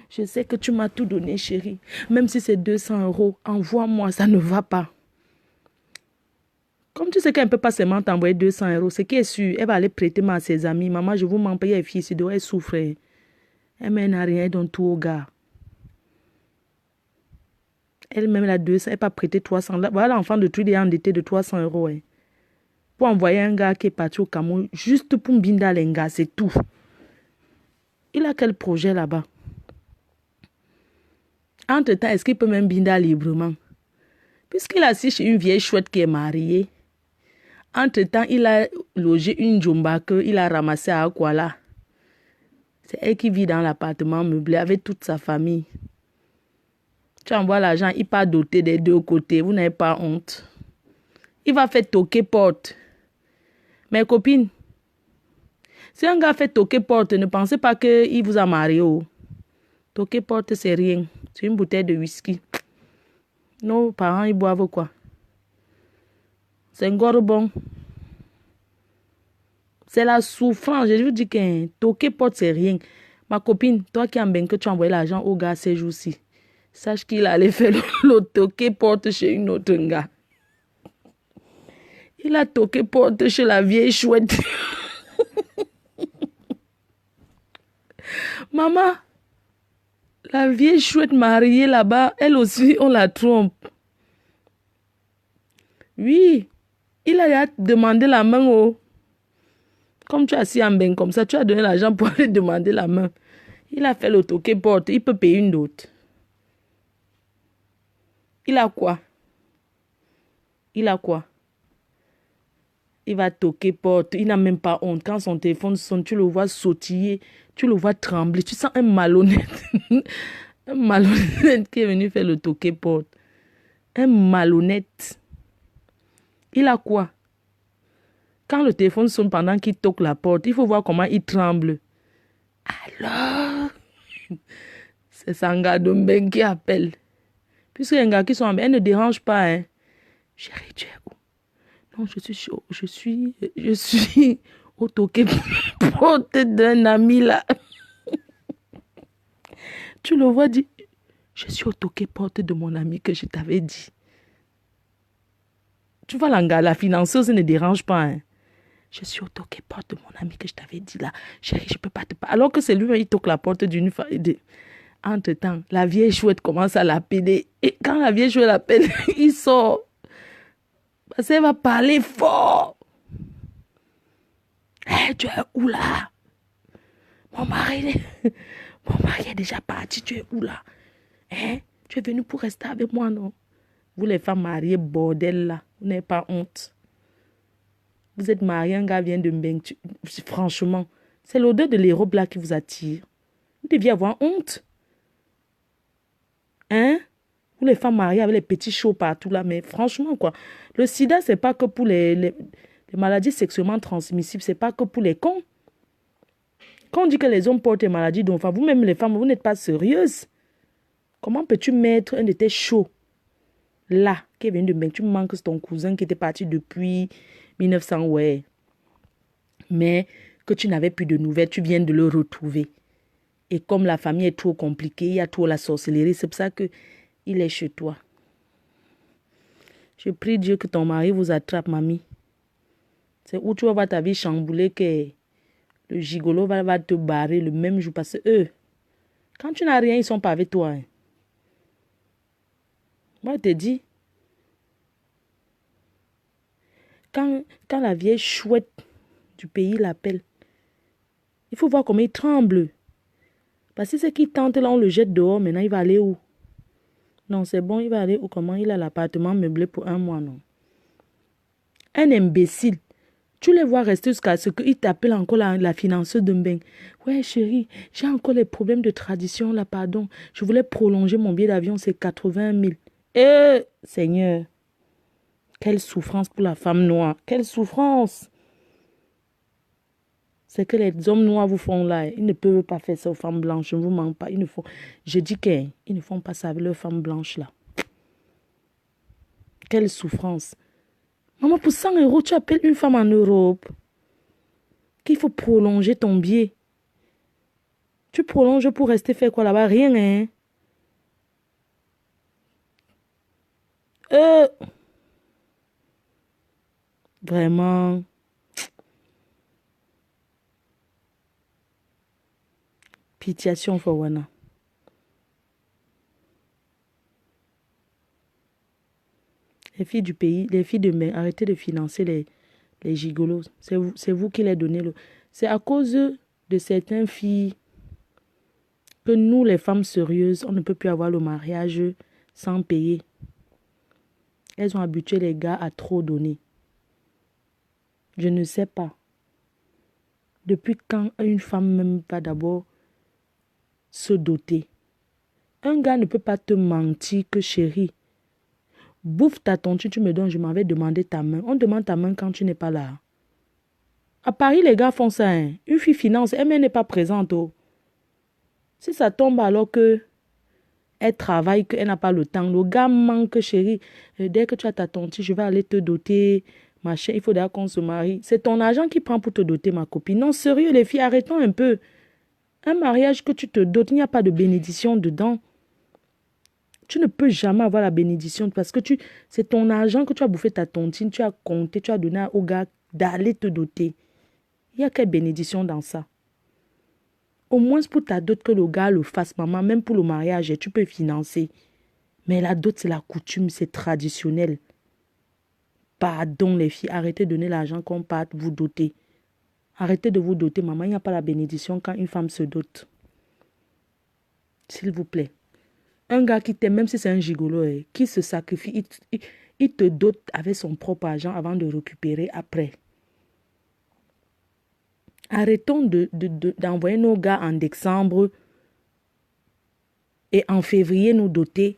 Je sais que tu m'as tout donné, chérie. Même si c'est 200 €, envoie-moi, ça ne va pas. Comme tu sais qu'elle ne peut pas seulement t'envoyer 200 €, ce qui est sûr, elle va aller prêter à ses amis. Maman, je vous m'en paye, elle fille ici, elle souffre. Elle mène à rien, elle donne tout au gars. Elle-même, elle a 200, elle n'a pas prêté 300. Voilà l'enfant de Trudy est endetté de 300 €. Pour envoyer un gars qui est parti au Cameroun, juste pour Mbinda Lenga, c'est tout. Il a quel projet là-bas? Entre-temps, est-ce qu'il peut même Mbinda librement? Puisqu'il a assis chez une vieille chouette qui est mariée. Entre-temps, il a logé une Jumba qu'il a ramassée à Akwala. C'est elle qui vit dans l'appartement meublé avec toute sa famille. Tu envoies l'argent, il part doté des deux côtés. Vous n'avez pas honte. Il va faire toquer porte. Mes copines, si un gars fait toquer porte, ne pensez pas qu'il vous a marié. Oh. Toquer porte, c'est rien. C'est une bouteille de whisky. Nos parents, ils boivent quoi? C'est un gorbon. C'est la souffrance. Je vous dis que toquer porte, c'est rien. Ma copine, toi qui as bien que tu as envoyé l'argent au gars ces jours-ci, sache qu'il allait faire le toquer porte chez une autre gars. Il a toqué porte chez la vieille chouette. Maman, la vieille chouette mariée là-bas, elle aussi, on la trompe. Oui, il a demandé la main au... Comme tu as assis en bain comme ça, tu as donné l'argent pour aller demander la main. Il a fait le toqué porte, il peut payer une autre. Il a quoi? Il a quoi? Il va toquer porte, il n'a même pas honte. Quand son téléphone sonne, tu le vois sautiller, tu le vois trembler. Tu sens un malhonnête. Un malhonnête qui est venu faire le toquer porte. Un malhonnête. Il a quoi? Quand le téléphone sonne pendant qu'il toque la porte, il faut voir comment il tremble. Alors, c'est Sanga Dombeng qui appelle. Puisque les gars qui sont en bas, elle ne dérange pas. Hein. Chérie, tu es où? Non, je suis chaud. Je suis au toqué porte d'un ami là. Tu le vois dire, je suis au toqué porte de mon ami que je t'avais dit. Tu vois, la financeuse ne dérange pas. Hein. Je suis au toqué porte de mon ami que je t'avais dit là. Chérie, je ne peux pas te parler. Alors que c'est lui, il toque la porte d'une femme. Entre-temps, la vieille chouette commence à l'appeler. Et quand la vieille chouette l'appelle, il sort. Parce qu'elle va parler fort. Hey, tu es où là? Mon mari est déjà parti. Tu es où là? Hein? Tu es venu pour rester avec moi, non? Vous les femmes mariées, bordel là. Vous n'avez pas honte. Vous êtes marié, un gars vient de Mbeng. Franchement, c'est l'odeur de l'hérobe là qui vous attire. Vous deviez avoir honte. Hein? Vous les femmes mariées avec les petits chauds partout là. Mais franchement, quoi. Le sida, c'est pas que pour les maladies sexuellement transmissibles. C'est pas que pour les cons. Quand on dit que les hommes portent des maladies, donc enfin, vous-même les femmes, vous n'êtes pas sérieuses. Comment peux-tu mettre un de tes chauds là, qui vient de Mbeng? Tu manques ton cousin qui était parti depuis 1900, ouais. Mais que tu n'avais plus de nouvelles, tu viens de le retrouver. Et comme la famille est trop compliquée, il y a trop la sorcellerie, c'est pour ça qu'il est chez toi. Je prie Dieu que ton mari vous attrape, mamie. C'est où tu vas voir ta vie chamboulée que le gigolo va te barrer le même jour. Parce que eux, quand tu n'as rien, ils ne sont pas avec toi. Hein. Moi, je te dis, quand la vieille chouette du pays l'appelle, il faut voir comment il tremble. Parce que c'est qu'il tente là, on le jette dehors. Maintenant, il va aller où? Non, c'est bon, il va aller où? Comment? Il a l'appartement meublé pour 1 mois, non? Un imbécile. Tu les vois rester jusqu'à ce qu'il t'appelle encore la financeuse de Mbeng. Ouais, chérie, j'ai encore les problèmes de tradition là, pardon. Je voulais prolonger mon billet d'avion, c'est 80 000. Seigneur, quelle souffrance pour la femme noire. Quelle souffrance. C'est que les hommes noirs vous font là. Ils ne peuvent pas faire ça aux femmes blanches. Je ne vous mens pas. Je dis qu'ils ne font pas ça avec leurs femmes blanches là. Quelle souffrance. Maman, pour 100 €, tu appelles une femme en Europe. Qu'il faut prolonger ton billet. Tu prolonges pour rester faire quoi là-bas? Rien, hein? Vraiment. Pitiation for Wana. Les filles du pays, les filles de mer, arrêtez de financer les gigolos. C'est vous qui les donnez. C'est à cause de certaines filles que nous, les femmes sérieuses, on ne peut plus avoir le mariage sans payer. Elles ont habitué les gars à trop donner. Je ne sais pas. Depuis quand une femme même va d'abord se doter? Un gars ne peut pas te mentir que chérie, bouffe ta tontine, tu me donnes, je m'avais demandé ta main. On demande ta main quand tu n'es pas là. À Paris, les gars font ça. Hein. Une fille finance, elle n'est pas présente. Oh. Si ça tombe alors que elle travaille, qu'elle n'a pas le temps, le gars manque, chérie. Dès que tu as ta tontine, je vais aller te doter. Machin, il faut d'ailleurs qu'on se marie. C'est ton argent qui prend pour te doter, ma copine. Non, sérieux, les filles, arrêtons un peu. Un mariage que tu te dotes, il n'y a pas de bénédiction dedans. Tu ne peux jamais avoir la bénédiction parce que c'est ton argent que tu as bouffé ta tontine, tu as compté, tu as donné au gars d'aller te doter. Il n'y a quelle bénédiction dans ça? Au moins pour ta dot que le gars le fasse, maman, même pour le mariage, tu peux financer. Mais la dot, c'est la coutume, c'est traditionnel. Pardon les filles, arrêtez de donner l'argent qu'on parte vous doter. Arrêtez de vous doter, maman, il n'y a pas la bénédiction quand une femme se dote. S'il vous plaît. Un gars qui t'aime, même si c'est un gigolo, qui se sacrifie, il te dote avec son propre argent avant de récupérer après. Arrêtons d'envoyer nos gars en décembre et en février nous doter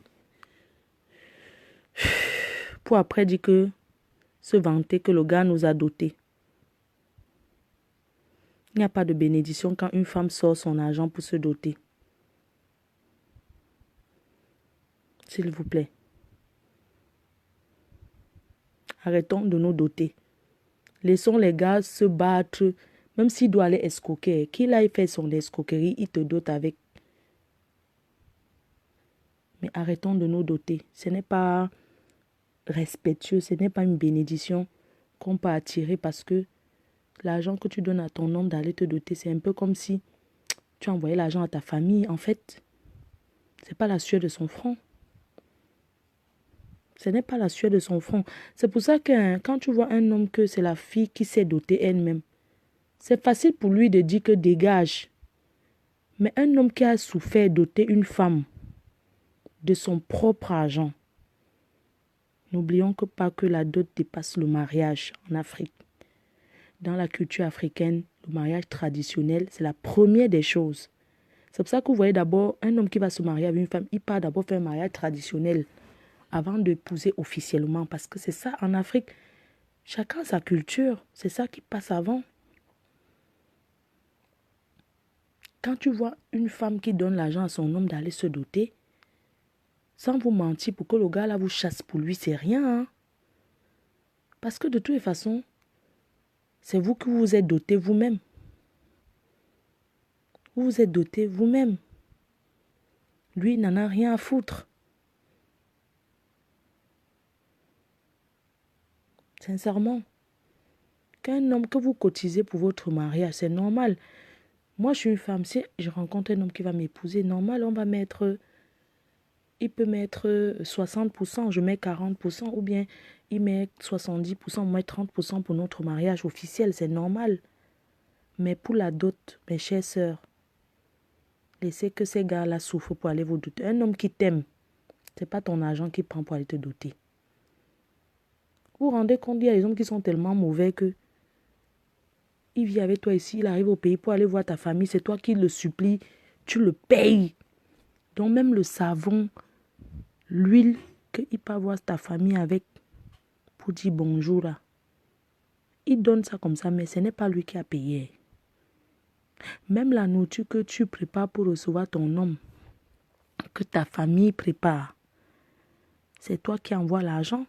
pour après dire que se vanter que le gars nous a dotés. Il n'y a pas de bénédiction quand une femme sort son argent pour se doter. S'il vous plaît. Arrêtons de nous doter. Laissons les gars se battre. Même s'il doit aller escroquer. Qu'il aille faire son escroquerie, il te dote avec. Mais arrêtons de nous doter. Ce n'est pas respectueux. Ce n'est pas une bénédiction qu'on peut attirer parce que l'argent que tu donnes à ton homme d'aller te doter, c'est un peu comme si tu envoyais l'argent à ta famille. En fait, ce n'est pas la sueur de son front. Ce n'est pas la sueur de son front. C'est pour ça que quand tu vois un homme que c'est la fille qui s'est dotée elle-même, c'est facile pour lui de dire que dégage. Mais un homme qui a souffert doter une femme de son propre argent, n'oublions pas que la dot dépasse le mariage en Afrique. Dans la culture africaine, le mariage traditionnel, c'est la première des choses. C'est pour ça que vous voyez d'abord un homme qui va se marier avec une femme, il part d'abord faire un mariage traditionnel avant d'épouser officiellement. Parce que c'est ça en Afrique. Chacun a sa culture. C'est ça qui passe avant. Quand tu vois une femme qui donne l'argent à son homme d'aller se doter, sans vous mentir, pour que le gars là vous chasse pour lui, c'est rien. Hein? Parce que de toutes les façons, c'est vous qui vous êtes doté vous-même. Vous vous êtes doté vous-même. Lui, il n'en a rien à foutre. Sincèrement. Qu'un homme que vous cotisez pour votre mariage, c'est normal. Moi, je suis une femme. Si je rencontre un homme qui va m'épouser, normal, on va mettre... Il peut mettre 60%, je mets 40%, ou bien il met 70%, moi 30% pour notre mariage officiel, c'est normal. Mais pour la dot, mes chères sœurs, laissez que ces gars-là souffrent pour aller vous doter. Un homme qui t'aime, c'est pas ton argent qui prend pour aller te doter. Vous vous rendez compte, il y a des hommes qui sont tellement mauvais que il vit avec toi ici, il arrive au pays pour aller voir ta famille, c'est toi qui le supplie, tu le payes. Donc même le savon, l'huile qu'il peut avoir ta famille avec pour dire bonjour là. Il donne ça comme ça, mais ce n'est pas lui qui a payé. Même la nourriture que tu prépares pour recevoir ton homme, que ta famille prépare, c'est toi qui envoies l'argent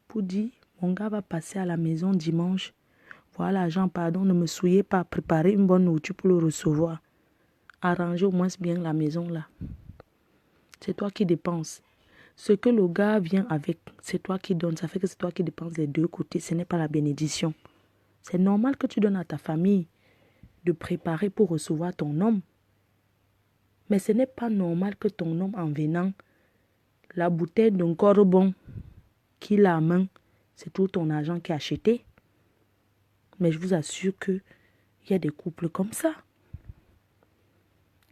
pour dire, mon gars va passer à la maison dimanche, voilà l'argent, pardon, ne me souillez pas, préparer une bonne nourriture pour le recevoir. Arrangez au moins bien la maison là. C'est toi qui dépenses. Ce que le gars vient avec, c'est toi qui donnes. Ça fait que c'est toi qui dépenses des deux côtés. Ce n'est pas la bénédiction. C'est normal que tu donnes à ta famille de préparer pour recevoir ton homme. Mais ce n'est pas normal que ton homme, en venant, la bouteille d'un corbon qu'il a à main, c'est tout ton argent qui est acheté. Mais je vous assure qu'il y a des couples comme ça.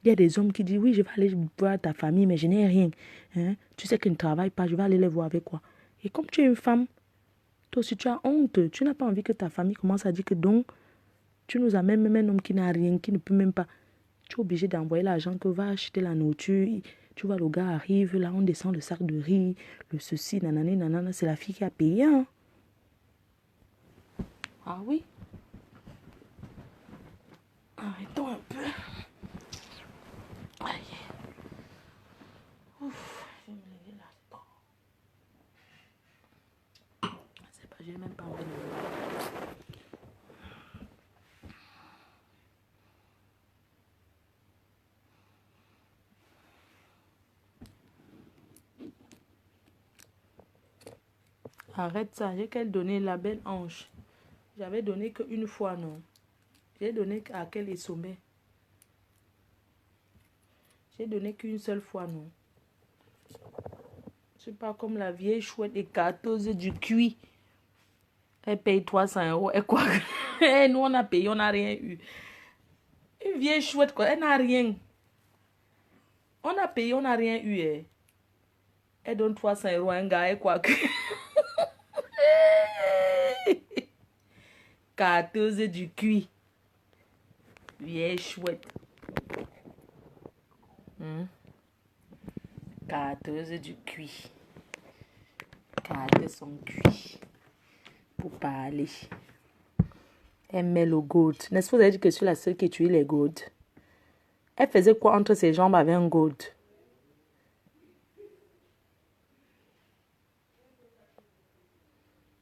Il y a des hommes qui disent, oui, je vais aller voir ta famille, mais je n'ai rien. Hein? Tu sais qu'ils ne travaillent pas, je vais aller les voir avec quoi. Et comme tu es une femme, toi aussi tu as honte. Tu n'as pas envie que ta famille commence à dire que donc, tu nous amènes même un homme qui n'a rien, qui ne peut même pas. Tu es obligé d'envoyer l'argent que va acheter la nourriture. Tu vois, le gars arrive, là, on descend le sac de riz, le ceci, nanana, nanana. C'est la fille qui a payé. Hein? Ah oui. Arrêtons un peu. Aïe. Ouf, je vais me lever là. C'est pas, j'ai même pas envie de me lever. Arrête ça, j'ai qu'elle donner la belle ange. J'avais donné qu'une fois, non. J'ai donné à quel est sommet. J'ai donné qu'une seule fois, non. C'est pas comme la vieille chouette des 14 du cuit. Elle paye 300 €. Et quoi? Nous, on a payé, on n'a rien eu. Une vieille chouette, quoi. Elle n'a rien. On a payé, on n'a rien eu. Eh. Elle donne 300 € à un gars. Et quoi? 14 du cuit. Vieille chouette. 14 du cuit. 14 son cuit. Pour parler. Elle met le gold. N'est-ce pas, vous avez dit que je suis la seule qui utilise les gold? Elle faisait quoi entre ses jambes avec un gold?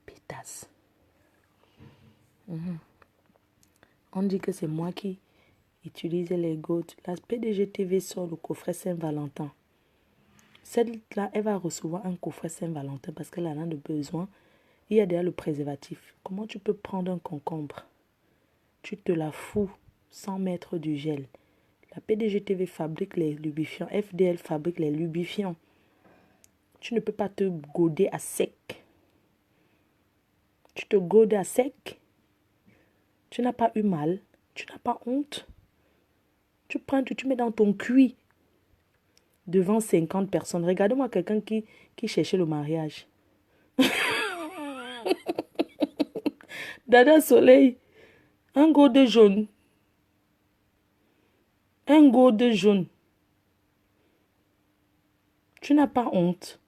Pétasse. On dit que c'est moi qui utilise les gold. La PDG TV sort le coffret Saint-Valentin. Celle-là, elle va recevoir un coffret Saint-Valentin parce qu'elle en a de besoin. Il y a déjà le préservatif. Comment tu peux prendre un concombre? Tu te la fous sans mettre du gel. La PDG TV fabrique les lubrifiants. FDL fabrique les lubrifiants. Tu ne peux pas te gauder à sec. Tu te gaudes à sec. Tu n'as pas eu mal. Tu n'as pas honte. Tu prends, tu mets dans ton cuit. Devant 50 personnes. Regarde-moi quelqu'un qui cherchait le mariage. Dada Soleil. Un gourde jaune. Un gourde jaune. Tu n'as pas honte.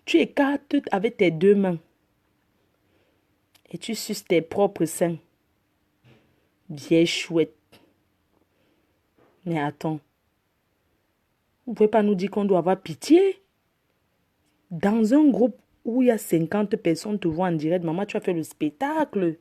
Tu écartes avec tes deux mains. Et tu suces tes propres seins. Bien chouette. Mais attends. Vous ne pouvez pas nous dire qu'on doit avoir pitié? Dans un groupe où il y a 50 personnes te voient en direct, maman, tu as fait le spectacle.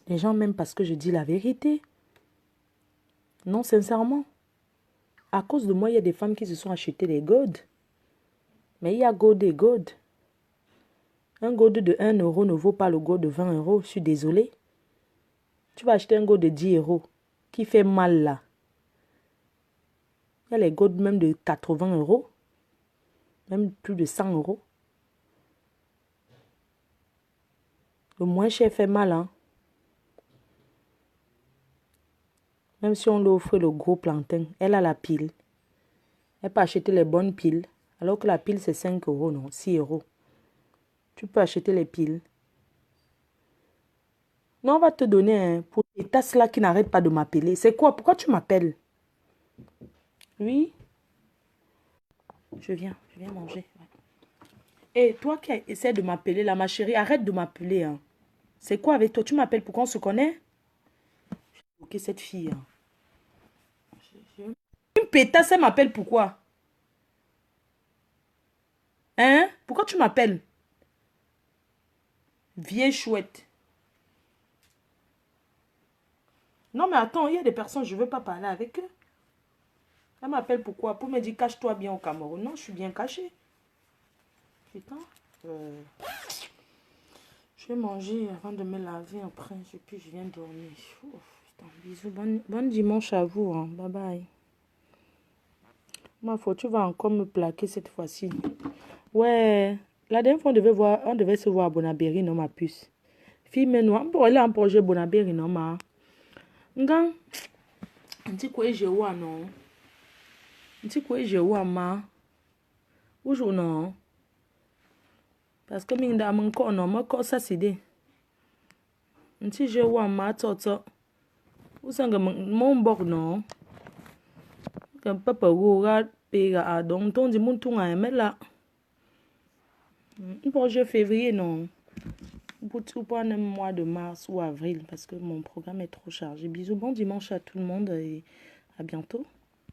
Les gens m'aiment parce que je dis la vérité. Non, sincèrement. À cause de moi, il y a des femmes qui se sont achetées des godes. Mais il y a gold et gold. Un gold de 1 euro ne vaut pas le gold de 20 euros. Je suis désolée. Tu vas acheter un gold de 10 euros qui fait mal là. Il y a les gold même de 80 euros. Même plus de 100 euros. Le moins cher fait mal, hein. Même si on lui offre le gros plantain, elle a la pile. Elle peut acheter les bonnes piles. Alors que la pile, c'est 5 euros, non, 6 euros. Tu peux acheter les piles. Non, on va te donner pour les tasses là qui n'arrêtent pas de m'appeler. C'est quoi? Pourquoi tu m'appelles? Oui? Je viens manger. Et toi qui essaies de m'appeler là, ma chérie, arrête de m'appeler. Hein. C'est quoi avec toi? Tu m'appelles pour qu'on se connaisse? Ok, cette fille. Hein. Une pétasse, elle m'appelle pourquoi? Hein? Pourquoi tu m'appelles? Vieille chouette. Non, mais attends, il y a des personnes, je ne veux pas parler avec eux. Elle m'appelle pourquoi? Pour me dire, cache-toi bien au Cameroun. Non, je suis bien cachée. Putain. Je vais manger avant de me laver après. Et puis, je viens dormir. Ouf, putain, bisous. Bon dimanche à vous. Hein. Bye bye. Ma foi, tu vas encore me plaquer cette fois-ci. Ouais. La dernière fois, on devait se voir à Bonabéry, non, ma puce. Fille, mais nous, on pourrait aller en projet Bonabéry, non, ma. Ngan. On dit quoi, j'ai oué, non. On dit quoi, j'ai oué, ma. Où non. Parce que minda mon corps non ma corps ça c'est dit. Nti je wa ma toto. Où ça mon bord non. Que papa roga pega a donc ton di mon tunga mais là. Pour je février non. Pour tout pas le mois de mars ou avril parce que mon programme est trop chargé. Bisous, bon dimanche à tout le monde et à bientôt.